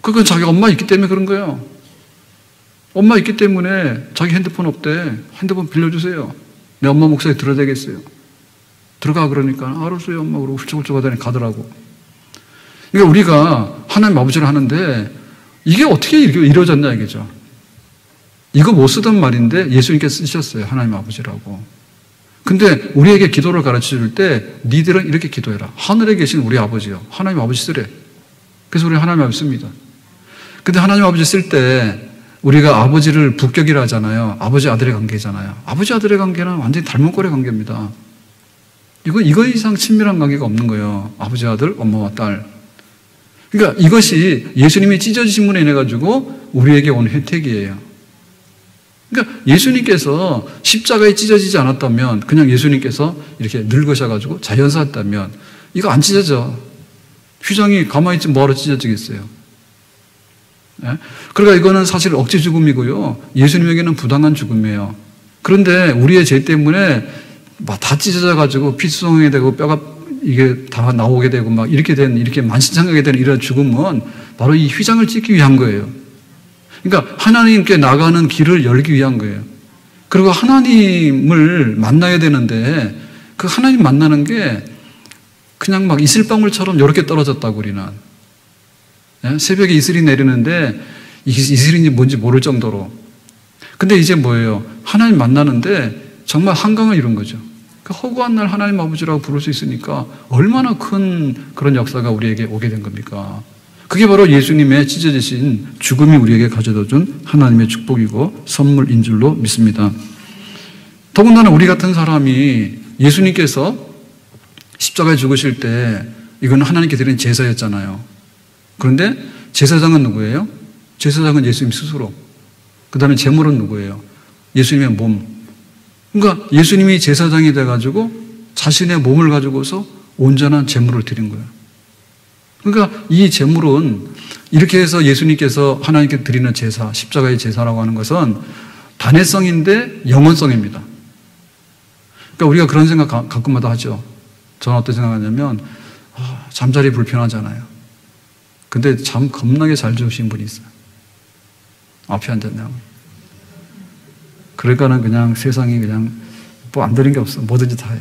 그건 자기 엄마 있기 때문에 그런 거예요. 엄마 있기 때문에 자기 핸드폰 없대. 핸드폰 빌려주세요. 내 엄마 목소리 들어야 되겠어요. 들어가 그러니까 알았어요 엄마 그러고 훌쩍훌쩍 하더니 가더라고. 그러니까 우리가 하나님 아버지를 하는데 이게 어떻게 이렇게 이루어졌냐 이거죠. 이거 못 쓰던 말인데 예수님께서 쓰셨어요. 하나님 아버지라고. 근데 우리에게 기도를 가르쳐 줄 때 니들은 이렇게 기도해라. 하늘에 계신 우리 아버지요. 하나님 아버지 쓰래. 그래서 우리 하나님 아버지 씁니다. 근데 하나님 아버지 쓸 때 우리가 아버지를 부격이라 하잖아요. 아버지 아들의 관계잖아요. 아버지 아들의 관계는 완전히 닮은 꼴의 관계입니다. 이거 이상 친밀한 관계가 없는 거예요. 아버지 아들, 엄마와 딸. 그러니까 이것이 예수님이 찢어지심으로 인해 가지고 우리에게 온 혜택이에요. 그러니까 예수님께서 십자가에 찢어지지 않았다면 그냥 예수님께서 이렇게 늙으셔가지고 자연사였다면 이거 안 찢어져. 휘장이 가만히 있지 뭐하러 찢어지겠어요. 네? 그러니까 이거는 사실 억지 죽음이고요. 예수님에게는 부당한 죽음이에요. 그런데 우리의 죄 때문에 막 다 찢어져가지고 피수송이 되고 뼈가 이게 다 나오게 되고 막 이렇게 만신창하게 되는 이런 죽음은 바로 이 휘장을 찢기 위한 거예요. 그러니까 하나님께 나가는 길을 열기 위한 거예요. 그리고 하나님을 만나야 되는데 그 하나님 만나는 게 그냥 막 이슬방울처럼 이렇게 떨어졌다고 우리는. 예? 새벽에 이슬이 내리는데 이슬인지 뭔지 모를 정도로. 근데 이제 뭐예요? 하나님 만나는데 정말 한강을 이룬 거죠. 그 허구한 날 하나님 아버지라고 부를 수 있으니까 얼마나 큰 그런 역사가 우리에게 오게 된 겁니까? 그게 바로 예수님의 찢어지신 죽음이 우리에게 가져다 준 하나님의 축복이고 선물인 줄로 믿습니다. 더군다나 우리 같은 사람이 예수님께서 십자가에 죽으실 때 이건 하나님께 드린 제사였잖아요. 그런데 제사장은 누구예요? 제사장은 예수님 스스로. 그 다음에 제물은 누구예요? 예수님의 몸. 그러니까 예수님이 제사장이 돼가지고 자신의 몸을 가지고서 온전한 제물을 드린 거예요. 그러니까 이 제물은 이렇게 해서 예수님께서 하나님께 드리는 제사, 십자가의 제사라고 하는 것은 단회성인데 영원성입니다. 그러니까 우리가 그런 생각 가끔마다 하죠. 저는 어떤 생각하냐면 잠자리 불편하잖아요. 근데 잠 겁나게 잘 주무신 분이 있어요. 앞에 앉았네요. 그러니까는 그냥 세상이 그냥 뭐 안 되는 게 없어. 뭐든지 다 해.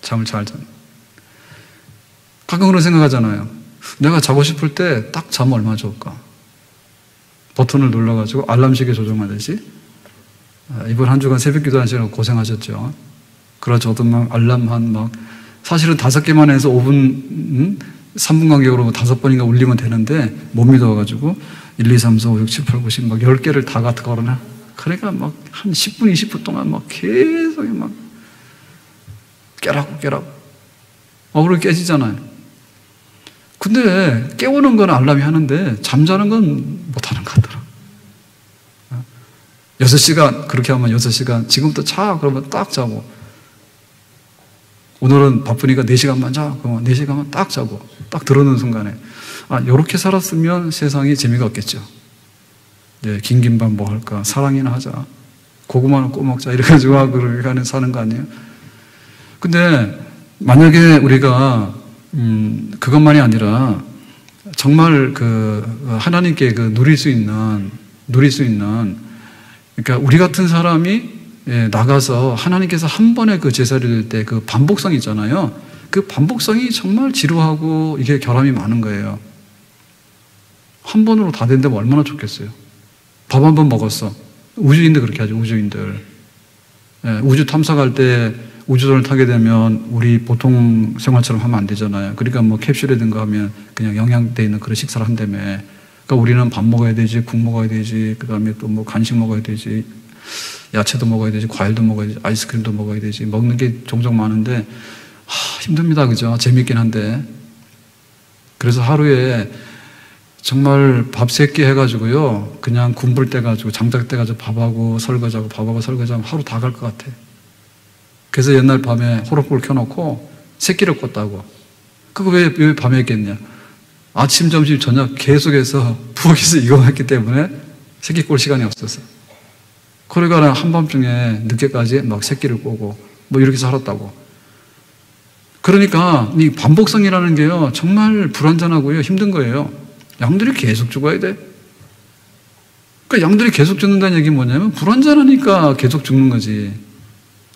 잠을 잘 자는. 가끔 그런 생각하잖아요. 내가 자고 싶을 때 딱 잠 얼마 좋을까? 버튼을 눌러가지고 알람시계 조정하듯이. 이번 한 주간 새벽 기도하시느라고 고생하셨죠. 그래서 저도 막 알람 사실은 5개만 해서 5분, 3분 간격으로 5번인가 울리면 되는데 못 믿어가지고 1, 2, 3, 4, 5, 6, 7, 8, 9, 10 막 10개를 다 걸어놔. 그러니까 막 한 10분, 20분 동안 막 계속 막 깨라고. 그러고 깨지잖아요. 근데 깨우는 건 알람이 하는데 잠자는 건 못하는 것 같더라고요. 6시간, 그렇게 하면 6시간, 지금부터 자, 그러면 딱 자고. 오늘은 바쁘니까 4시간만 자, 그러면 4시간만 딱 자고. 딱 들어오는 순간에. 요렇게 살았으면 세상이 재미가 없겠죠. 네, 긴 김밥 뭐 할까? 사랑이나 하자. 고구마는 구워 먹자. 이래가지고 그렇게 사는 거 아니에요? 근데 만약에 우리가 그것만이 아니라 정말 하나님께 누릴 수 있는 그러니까 우리 같은 사람이 나가서 하나님께서 한 번에 그 제사를 드릴 때 그 반복성 있잖아요. 그 반복성이 정말 지루하고 이게 결함이 많은 거예요. 한 번으로 다 된다면 얼마나 좋겠어요. 밥 한 번 먹었어. 우주인들 그렇게 하죠. 우주인들. 우주 탐사갈 때 우주선을 타게 되면 우리 보통 생활처럼 하면 안 되잖아요. 그러니까 뭐 캡슐이든가 하면 그냥 영양돼 있는 그런 식사를 한다며. 그러니까 우리는 밥 먹어야 되지, 국 먹어야 되지, 그 다음에 또 뭐 간식 먹어야 되지, 야채도 먹어야 되지, 과일도 먹어야 되지, 아이스크림도 먹어야 되지. 먹는 게 종종 많은데 힘듭니다. 그죠? 재밌긴 한데. 그래서 하루에 정말 밥 3끼 해가지고요. 그냥 군불 떼가지고 장작 떼가지고 밥하고 설거지하고 하루 다 갈 것 같아. 그래서 옛날 밤에 호롱불 켜놓고 새끼를 꽂다고. 그거 왜 밤에 했겠냐? 아침, 점심, 저녁 계속해서 부엌에서 이거 했기 때문에 새끼 꼴 시간이 없었어. 그러니까 한밤중에 늦게까지 막 새끼를 꼬고 뭐 이렇게 살았다고. 그러니까 이 반복성이라는 게요 정말 불완전하고요 힘든 거예요. 양들이 계속 죽어야 돼. 그러니까 양들이 계속 죽는다는 얘기는 뭐냐면 불완전하니까 계속 죽는 거지.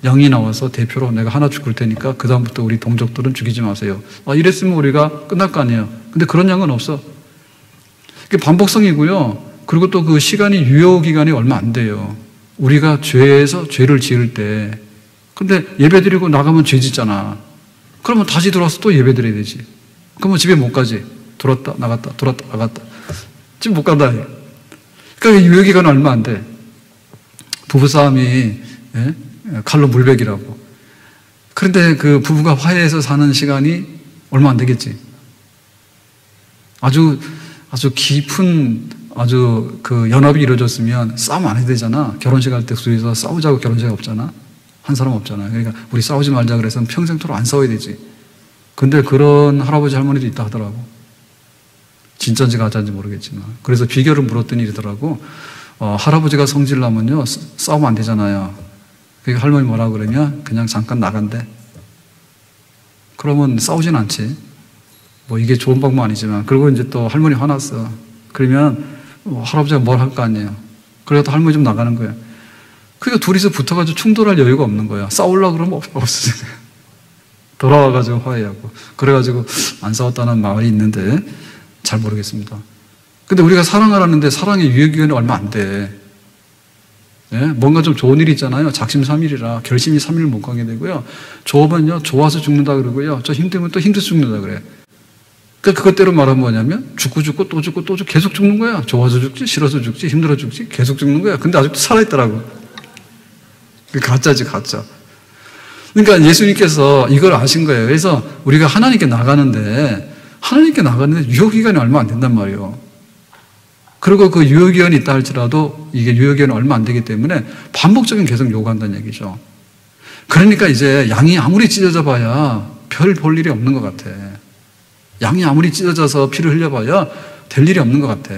양이 나와서 대표로 내가 하나 죽을 테니까 그 다음부터 우리 동족들은 죽이지 마세요. 이랬으면 우리가 끝날 거 아니에요. 근데 그런 양은 없어. 그게 반복성이고요. 그리고 또 그 시간이 유효 기간이 얼마 안 돼요. 우리가 죄에서 죄를 지을 때. 근데 예배 드리고 나가면 죄 짓잖아. 그러면 다시 들어와서 또 예배 드려야 되지. 그러면 집에 못 가지. 들어왔다 나갔다 들어왔다 나갔다. 집 못 간다. 그러니까 유효 기간은 얼마 안 돼. 부부싸움이 칼로 물베기라고. 그런데 그 부부가 화해해서 사는 시간이 얼마 안 되겠지. 아주 깊은 그 연합이 이루어졌으면 싸움 안 해도 되잖아. 결혼식 할 때 둘이서 싸우자고 결혼식 없잖아. 한 사람 없잖아. 그러니까 우리 싸우지 말자 그래서 평생토록 안 싸워야 되지. 근데 그런 할아버지 할머니도 있다 하더라고. 진짜인지 가짜인지 모르겠지만. 그래서 비결을 물었더니 이러더라고. 할아버지가 성질 나면요 싸우면 안 되잖아요. 그러니까 할머니 뭐라 그러냐? 그냥 잠깐 나간대. 그러면 싸우진 않지. 뭐 이게 좋은 방법 아니지만. 그리고 이제 또 할머니 화났어. 그러면 할아버지가 뭘 할 거 아니에요. 그래도 할머니 좀 나가는 거야. 그러니까 둘이서 붙어가지고 충돌할 여유가 없는 거야. 싸우려고 그러면 없으니까. 돌아와가지고 화해하고. 그래가지고 안 싸웠다는 말이 있는데 잘 모르겠습니다. 근데 우리가 사랑을 하는데 사랑의 유효기간이 얼마 안 돼. 네? 뭔가 좀 좋은 일이 있잖아요. 작심삼일이라 결심이 3일 못 가게 되고요. 좋으면요, 좋아서 죽는다 그러고요. 저 힘들면 또 힘들어서 죽는다 그래. 그러니까 그것대로 말하면 뭐냐면 죽고 죽고 또 죽고 또 죽고 계속 죽는 거야. 좋아서 죽지, 싫어서 죽지, 힘들어 죽지, 계속 죽는 거야. 근데 아직도 살아있더라고. 가짜지, 가짜. 그러니까 예수님께서 이걸 아신 거예요. 그래서 우리가 하나님께 나가는데 유효기간이 얼마 안 된단 말이에요. 그리고 그 유효기간이 있다 할지라도 이게 유효기간이 얼마 안 되기 때문에 반복적인 계속 요구한다는 얘기죠. 그러니까 이제 양이 아무리 찢어져 봐야 별 볼 일이 없는 것 같아. 양이 아무리 찢어져서 피를 흘려봐야 될 일이 없는 것 같아.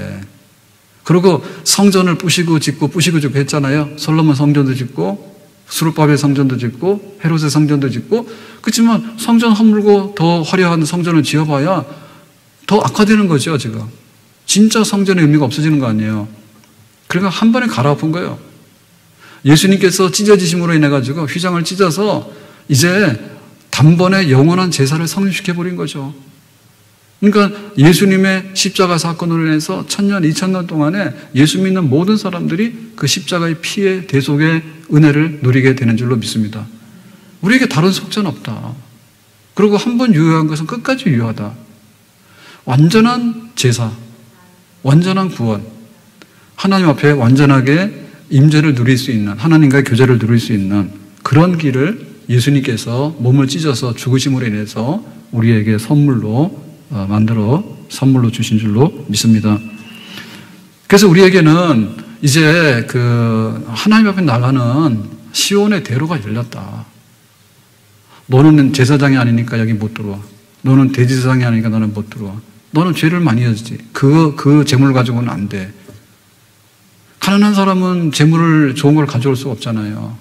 그리고 성전을 부시고 짓고 했잖아요. 솔로몬 성전도 짓고 수르바벨 성전도 짓고 헤롯의 성전도 짓고. 그렇지만 성전 허물고 더 화려한 성전을 지어봐야 더 악화되는 거죠. 지금 진짜 성전의 의미가 없어지는 거 아니에요. 그러니까 한 번에 갈아엎은 거예요. 예수님께서 찢어지심으로 인해 가지고 휘장을 찢어서 이제 단번에 영원한 제사를 성립시켜버린 거죠. 그러니까 예수님의 십자가 사건으로 인해서 1000년, 2000년 동안에 예수 믿는 모든 사람들이 그 십자가의 피의 대속의 은혜를 누리게 되는 줄로 믿습니다. 우리에게 다른 속죄는 없다. 그리고 한 번 유효한 것은 끝까지 유효하다. 완전한 제사, 완전한 구원, 하나님 앞에 완전하게 임재를 누릴 수 있는, 하나님과의 교제를 누릴 수 있는 그런 길을 예수님께서 몸을 찢어서 죽으심으로 인해서 우리에게 선물로 선물로 주신 줄로 믿습니다. 그래서 우리에게는 이제 그 하나님 앞에 나가는 시온의 대로가 열렸다. 너는 제사장이 아니니까 여기 못 들어와. 너는 대제사장이 아니니까 너는 못 들어와. 너는 죄를 많이 했지. 그 재물 가지고는 안 돼. 가난한 사람은 재물을 좋은 걸 가져올 수가 없잖아요.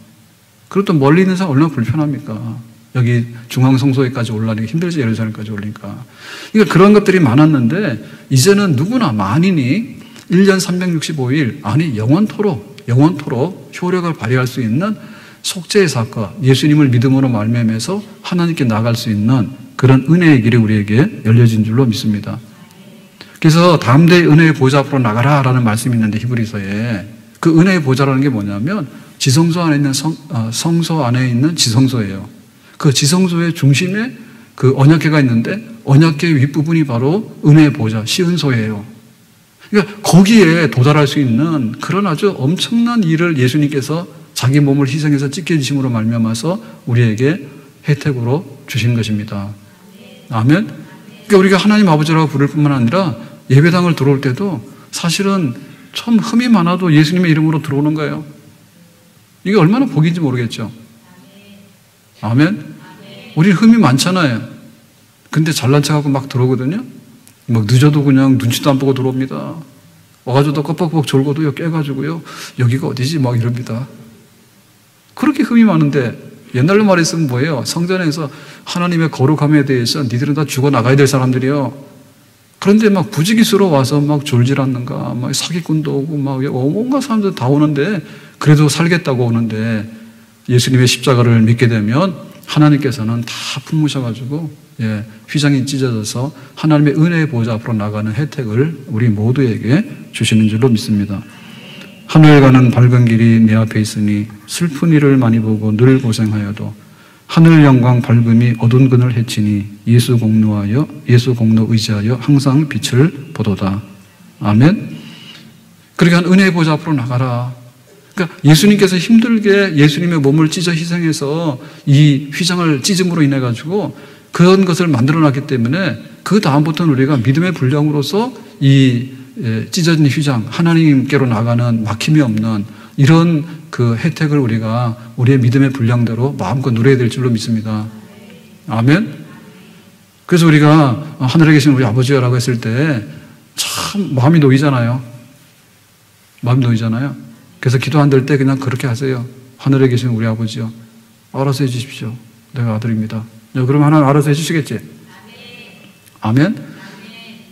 그리고 또 멀리 있는 사람 얼마나 불편합니까? 여기 중앙성소에까지 올라가니까 힘들지, 예루살렘까지 올리니까. 그러니까 그런 것들이 많았는데 이제는 누구나 만인이 1년 365일 아니 영원토록 효력을 발휘할 수 있는 속죄의 사건, 예수님을 믿음으로 말미암아서 하나님께 나갈 수 있는 그런 은혜의 길이 우리에게 열려진 줄로 믿습니다. 그래서 담대히 은혜의 보좌 앞으로 나가라라는 말씀이 있는데 히브리서에 그 은혜의 보좌라는 게 뭐냐면 지성소 안에 있는 성소 안에 있는 지성소예요. 그 지성소의 중심에 그 언약궤가 있는데 언약궤 윗부분이 바로 은혜의 보좌, 시은소예요. 그러니까 거기에 도달할 수 있는 그런 아주 엄청난 일을 예수님께서 자기 몸을 희생해서 찢겨지심으로 말미암아서 우리에게 혜택으로 주신 것입니다. 아멘. 그러니까 우리가 하나님 아버지라고 부를 뿐만 아니라 예배당을 들어올 때도 사실은 참 흠이 많아도 예수님의 이름으로 들어오는 거예요. 이게 얼마나 복인지 모르겠죠. 아멘. 우리는 흠이 많잖아요. 근데 잘난 척하고 막 들어오거든요. 막 늦어도 그냥 눈치도 안 보고 들어옵니다. 와가지고 껍벅껍벅 졸고도요 깨가지고요 여기가 어디지 막 이럽니다. 그렇게 흠이 많은데 옛날로 말했으면 뭐예요? 성전에서 하나님의 거룩함에 대해서 니들은 다 죽어나가야 될 사람들이요. 그런데 막 부지기수로 와서 막 졸질 않는가, 막 사기꾼도 오고 막 온갖 사람들 다 오는데 그래도 살겠다고 오는데 예수님의 십자가를 믿게 되면 하나님께서는 다 품으셔가지고 휘장이 찢어져서 하나님의 은혜의 보좌 앞으로 나가는 혜택을 우리 모두에게 주시는 줄로 믿습니다. 하늘에 가는 밝은 길이 내 앞에 있으니 슬픈 일을 많이 보고 늘 고생하여도 하늘 영광 밝음이 어두운 그늘 해치니 예수 공로 의지하여 항상 빛을 보도다. 아멘. 그러니까 은혜의 보좌 앞으로 나가라. 그러니까 예수님께서 힘들게 예수님의 몸을 찢어 희생해서 이 휘장을 찢음으로 인해 가지고 그런 것을 만들어놨기 때문에 그 다음부터는 우리가 믿음의 분량으로서 이 찢어진 휘장, 하나님께로 나가는 막힘이 없는 이런 그 혜택을 우리가 우리의 믿음의 분량대로 마음껏 누려야 될 줄로 믿습니다. 아멘. 그래서 우리가 하늘에 계신 우리 아버지여라고 했을 때 참 마음이 놓이잖아요. 마음이 놓이잖아요. 그래서 기도 안 될 때 그냥 그렇게 하세요. 하늘에 계신 우리 아버지요. 알아서 해주십시오. 내가 아들입니다. 그럼 하나님 알아서 해주시겠지? 아멘.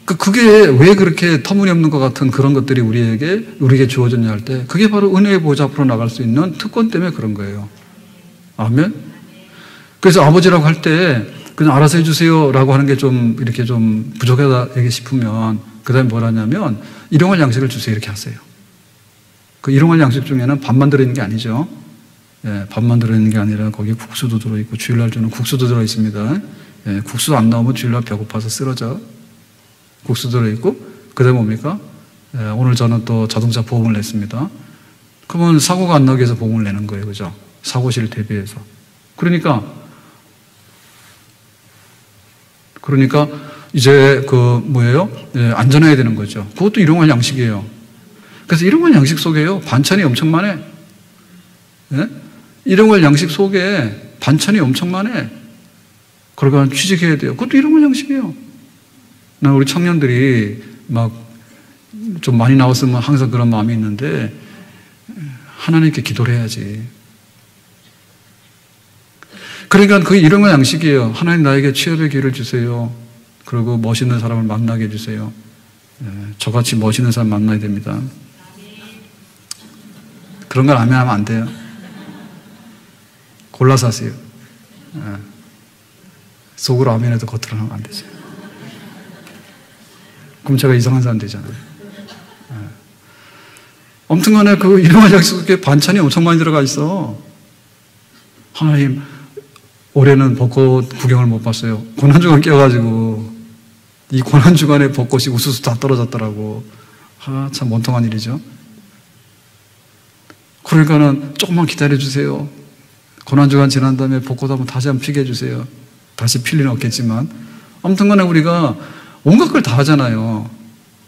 그게 왜 그렇게 터무니없는 것 같은 그런 것들이 우리에게 주어졌냐 할 때 그게 바로 은혜의 보좌 앞으로 나갈 수 있는 특권 때문에 그런 거예요. 아멘. 그래서 아버지라고 할 때 그냥 알아서 해주세요라고 하는 게 좀 이렇게 좀 부족하다 싶으면 그 다음에 뭘 하냐면 일용할 양식을 주세요 이렇게 하세요. 그 일용할 양식 중에는 밥만 들어있는 게 아니죠. 예, 밥만 들어있는 게 아니라 거기에 국수도 들어있고 주일날 주는 국수도 들어있습니다. 예, 국수 안 나오면 주일날 배고파서 쓰러져. 국수 들어있고 그 다음에 뭡니까? 예, 오늘 저는 또 자동차 보험을 냈습니다. 그러면 사고가 안 나기 위해서 보험을 내는 거예요. 그죠? 사고시를 대비해서. 그러니까 이제 예, 안전해야 되는 거죠. 그것도 일용할 양식이에요. 그래서 일용할 양식 속에요. 반찬이 엄청 많아. 예? 일용할 양식 속에 반찬이 엄청 많아. 그러니까 취직해야 돼요. 그것도 일용할 양식이에요. 난 우리 청년들이 막 좀 많이 나왔으면 항상 그런 마음이 있는데 하나님께 기도를 해야지. 그러니까 그게 일용할 양식이에요. 하나님 나에게 취업의 기회를 주세요. 그리고 멋있는 사람을 만나게 해주세요. 예, 저같이 멋있는 사람 만나야 됩니다. 그런 걸 아멘하면 안 돼요. 골라서 하세요. 예. 속으로 아멘해도 겉으로 하면 안 되죠. 그럼 제가 이상한 사람 되잖아요. 예. 아무튼 간에 그 일용할 양식 속에 반찬이 엄청 많이 들어가 있어. 하나님, 올해는 벚꽃 구경을 못 봤어요. 고난주간 껴가지고 이 고난주간에 벚꽃이 우수수 다 떨어졌더라고. 참 원통한 일이죠. 그러니까는 조금만 기다려주세요. 고난주간 지난 다음에 벚꽃 한번 다시 한번 피게 해주세요. 다시 필 일은 없겠지만 아무튼 간에 우리가 온갖 걸 다 하잖아요.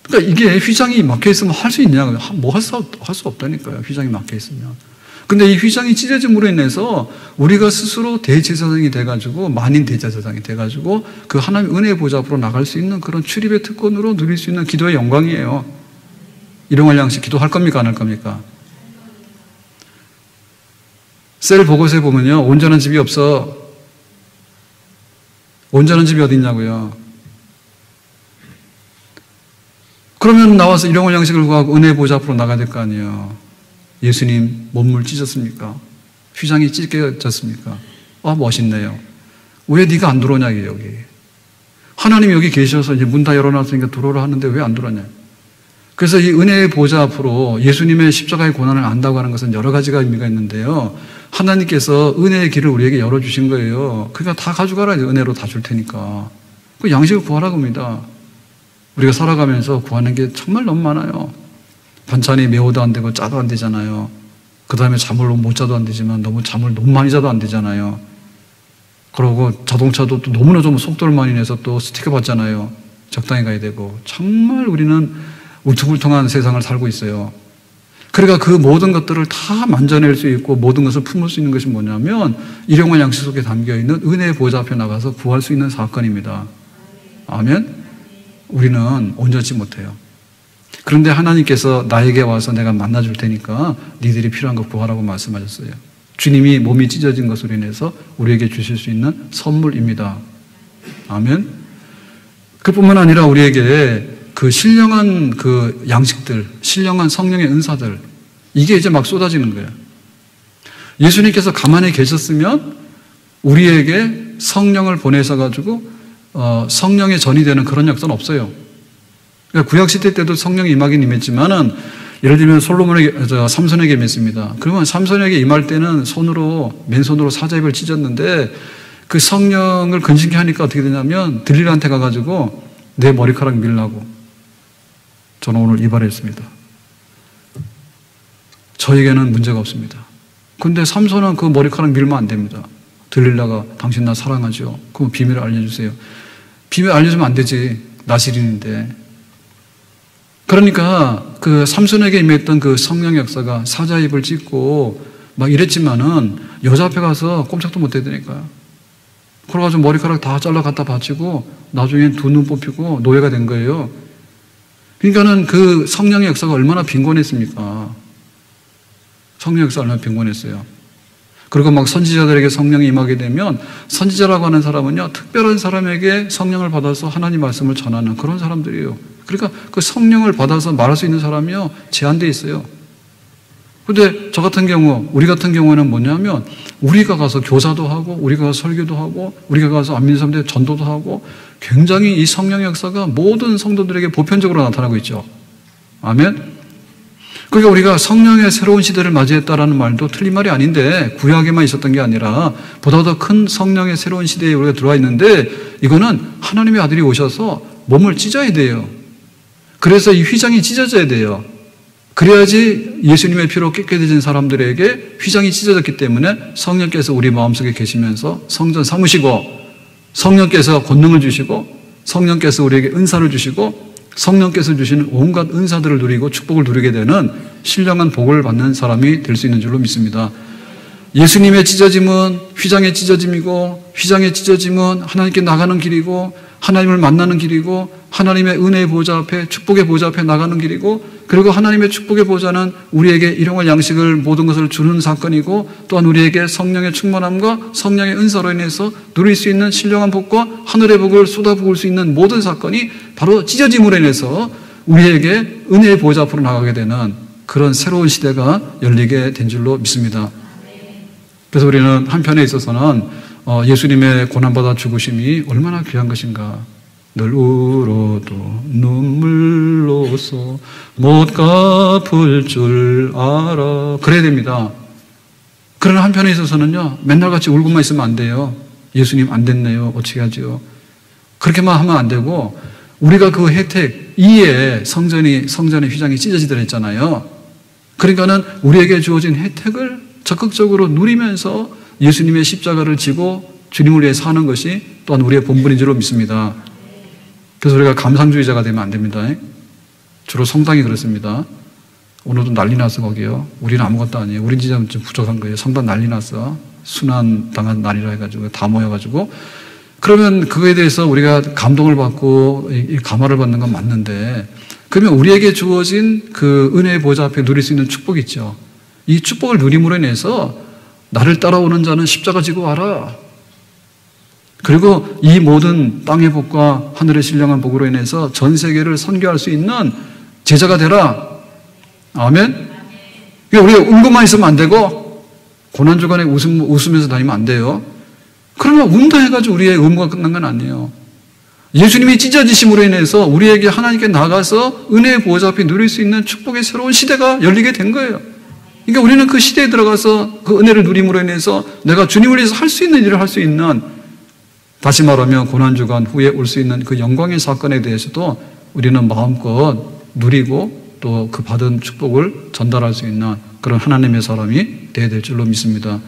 그러니까 이게 휘장이 막혀있으면 할 수 있냐? 뭐 할 수 없다니까요. 휘장이 막혀있으면. 근데 이 휘장이 찢어짐으로 인해서 우리가 스스로 대제사장이 돼가지고 만인 대제사장이 돼가지고 그 하나님의 은혜의 보좌 앞으로 나갈 수 있는 그런 출입의 특권으로 누릴 수 있는 기도의 영광이에요. 일용할 양식 기도할 겁니까? 안 할 겁니까? 셀 보고서에 보면요. 온전한 집이 없어. 온전한 집이 어디 있냐고요. 그러면 나와서 일용할 양식을 구하고 은혜의 보좌 앞으로 나가야 될 거 아니에요. 예수님 몸을 찢었습니까? 휘장이 찢겨졌습니까? 멋있네요. 왜 네가 안 들어오냐 여기. 하나님이 여기 계셔서 이제 문 다 열어놨으니까 들어오라 하는데 왜 안 들어오냐. 그래서 이 은혜의 보좌 앞으로 예수님의 십자가의 고난을 안다고 하는 것은 여러 가지가 의미가 있는데요. 하나님께서 은혜의 길을 우리에게 열어주신 거예요. 그러니까 다 가져가라. 은혜로 다 줄 테니까. 그 양식을 구하라고 합니다. 우리가 살아가면서 구하는 게 정말 너무 많아요. 반찬이 매워도 안 되고 짜도 안 되잖아요. 그 다음에 잠을 너무 못 자도 안 되지만 너무 잠을 너무 많이 자도 안 되잖아요. 그러고 자동차도 또 너무나 좀 속도를 많이 내서 또 스티커 받잖아요. 적당히 가야 되고. 정말 우리는 울퉁불퉁한 세상을 살고 있어요. 그러니까 그 모든 것들을 다 만져낼 수 있고 모든 것을 품을 수 있는 것이 뭐냐면 일용할 양식 속에 담겨있는 은혜의 보좌 앞에 나가서 구할 수 있는 사건입니다. 아멘? 우리는 온전치 못해요. 그런데 하나님께서 나에게 와서 내가 만나줄 테니까 니들이 필요한 거 구하라고 말씀하셨어요. 주님이 몸이 찢어진 것으로 인해서 우리에게 주실 수 있는 선물입니다. 아멘. 그뿐만 아니라 우리에게 그 신령한 그 양식들, 신령한 성령의 은사들, 이게 이제 막 쏟아지는 거예요. 예수님께서 가만히 계셨으면 우리에게 성령을 보내서 가지고 성령의 전이 되는 그런 역사는 없어요. 그러니까 구약시대 때도 성령이 임하긴 임했지만은 예를 들면 삼손에게 임했습니다. 그러면 삼손에게 임할 때는 맨손으로 사자입을 찢었는데 그 성령을 근심케 하니까 어떻게 되냐면 들릴한테 가가지고 내 머리카락 밀라고 저는 오늘 이발했습니다. 저에게는 문제가 없습니다. 근데 삼손은 그 머리카락 밀면 안 됩니다. 들릴라가 당신 나 사랑하죠. 그럼 비밀을 알려주세요. 비밀 알려주면 안 되지. 나시린인데. 그러니까 그 삼손에게 임했던 그 성령 역사가 사자 입을 찢고 막 이랬지만은 여자 앞에 가서 꼼짝도 못 해야되니까요. 그래가지고 머리카락 다 잘라 갖다 바치고 나중엔 두 눈 뽑히고 노예가 된 거예요. 그러니까는 그 성령의 역사가 얼마나 빈곤했습니까? 성령 역사가 얼마나 빈곤했어요. 그리고 막 선지자들에게 성령이 임하게 되면 선지자라고 하는 사람은요, 특별한 사람에게 성령을 받아서 하나님 말씀을 전하는 그런 사람들이에요. 그러니까 그 성령을 받아서 말할 수 있는 사람이요, 제한되어 있어요. 근데 저 같은 경우, 우리 같은 경우는 뭐냐면 우리가 가서 교사도 하고 우리가 가서 설교도 하고 우리가 가서 안민사람들의 전도도 하고 굉장히 이 성령의 역사가 모든 성도들에게 보편적으로 나타나고 있죠. 아멘. 그러니까 우리가 성령의 새로운 시대를 맞이했다라는 말도 틀린 말이 아닌데 구약에만 있었던 게 아니라 보다 더 큰 성령의 새로운 시대에 우리가 들어와 있는데 이거는 하나님의 아들이 오셔서 몸을 찢어야 돼요. 그래서 이 휘장이 찢어져야 돼요. 그래야지 예수님의 피로 깨끗해진 사람들에게 휘장이 찢어졌기 때문에 성령께서 우리 마음속에 계시면서 성전 삼으시고 성령께서 권능을 주시고 성령께서 우리에게 은사를 주시고 성령께서 주시는 온갖 은사들을 누리고 축복을 누리게 되는 신령한 복을 받는 사람이 될 수 있는 줄로 믿습니다. 예수님의 찢어짐은 휘장의 찢어짐이고 휘장의 찢어짐은 하나님께 나가는 길이고 하나님을 만나는 길이고 하나님의 은혜의 보좌 앞에 축복의 보좌 앞에 나가는 길이고 그리고 하나님의 축복의 보좌는 우리에게 일용할 양식을 모든 것을 주는 사건이고 또한 우리에게 성령의 충만함과 성령의 은사로 인해서 누릴 수 있는 신령한 복과 하늘의 복을 쏟아부을 수 있는 모든 사건이 바로 찢어짐으로 인해서 우리에게 은혜의 보좌 앞으로 나가게 되는 그런 새로운 시대가 열리게 된 줄로 믿습니다. 그래서 우리는 한편에 있어서는 예수님의 고난받아 죽으심이 얼마나 귀한 것인가. 늘 울어도 눈물로서 못 갚을 줄 알아. 그래야 됩니다. 그러나 한편에 있어서는요, 맨날 같이 울고만 있으면 안 돼요. 예수님 안 됐네요. 어떻게 하죠? 그렇게만 하면 안 되고, 우리가 그 혜택, 이에 성전의 휘장이 찢어지더라 했잖아요. 그러니까는 우리에게 주어진 혜택을 적극적으로 누리면서 예수님의 십자가를 지고 주님을 위해 사는 것이 또한 우리의 본분인 줄로 믿습니다. 그래서 우리가 감상주의자가 되면 안 됩니다. 주로 성당이 그렇습니다. 오늘도 난리 났어 거기요. 우리는 아무것도 아니에요. 우린 진짜 좀 부족한 거예요. 성당 난리 났어. 순환 당한 날이라 해가지고 다 모여가지고 그러면 그거에 대해서 우리가 감동을 받고 감화를 받는 건 맞는데 그러면 우리에게 주어진 그 은혜의 보좌 앞에 누릴 수 있는 축복이 있죠. 이 축복을 누림으로 인해서 나를 따라오는 자는 십자가 지고 와라. 그리고 이 모든 땅의 복과 하늘의 신령한 복으로 인해서 전 세계를 선교할 수 있는 제자가 되라. 아멘. 우리가 울고만 있으면 안 되고 고난주간에 웃으면서 다니면 안 돼요. 그러면 운다 해가지고 우리의 의무가 끝난 건 아니에요. 예수님이 찢어지심으로 인해서 우리에게 하나님께 나가서 은혜의 보좌 앞에 누릴 수 있는 축복의 새로운 시대가 열리게 된 거예요. 그러니까 우리는 그 시대에 들어가서 그 은혜를 누림으로 인해서 내가 주님을 위해서 할 수 있는 일을 할 수 있는, 다시 말하면 고난주간 후에 올 수 있는 그 영광의 사건에 대해서도 우리는 마음껏 누리고 또 그 받은 축복을 전달할 수 있는 그런 하나님의 사람이 되어야 될 줄로 믿습니다.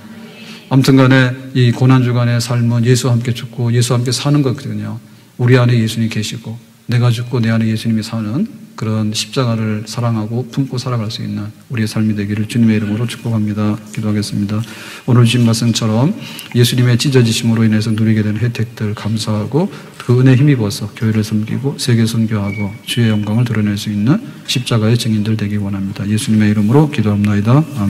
아무튼 간에 이 고난주간의 삶은 예수와 함께 죽고 예수와 함께 사는 거거든요. 우리 안에 예수님이 계시고 내가 죽고 내 안에 예수님이 사는 그런 십자가를 사랑하고 품고 살아갈 수 있는 우리의 삶이 되기를 주님의 이름으로 축복합니다. 기도하겠습니다. 오늘 주신 말씀처럼 예수님의 찢어지심으로 인해서 누리게 된 혜택들 감사하고 그 은혜 힘입어서 교회를 섬기고 세계 선교하고 주의 영광을 드러낼 수 있는 십자가의 증인들 되기 원합니다. 예수님의 이름으로 기도합니다. 아멘.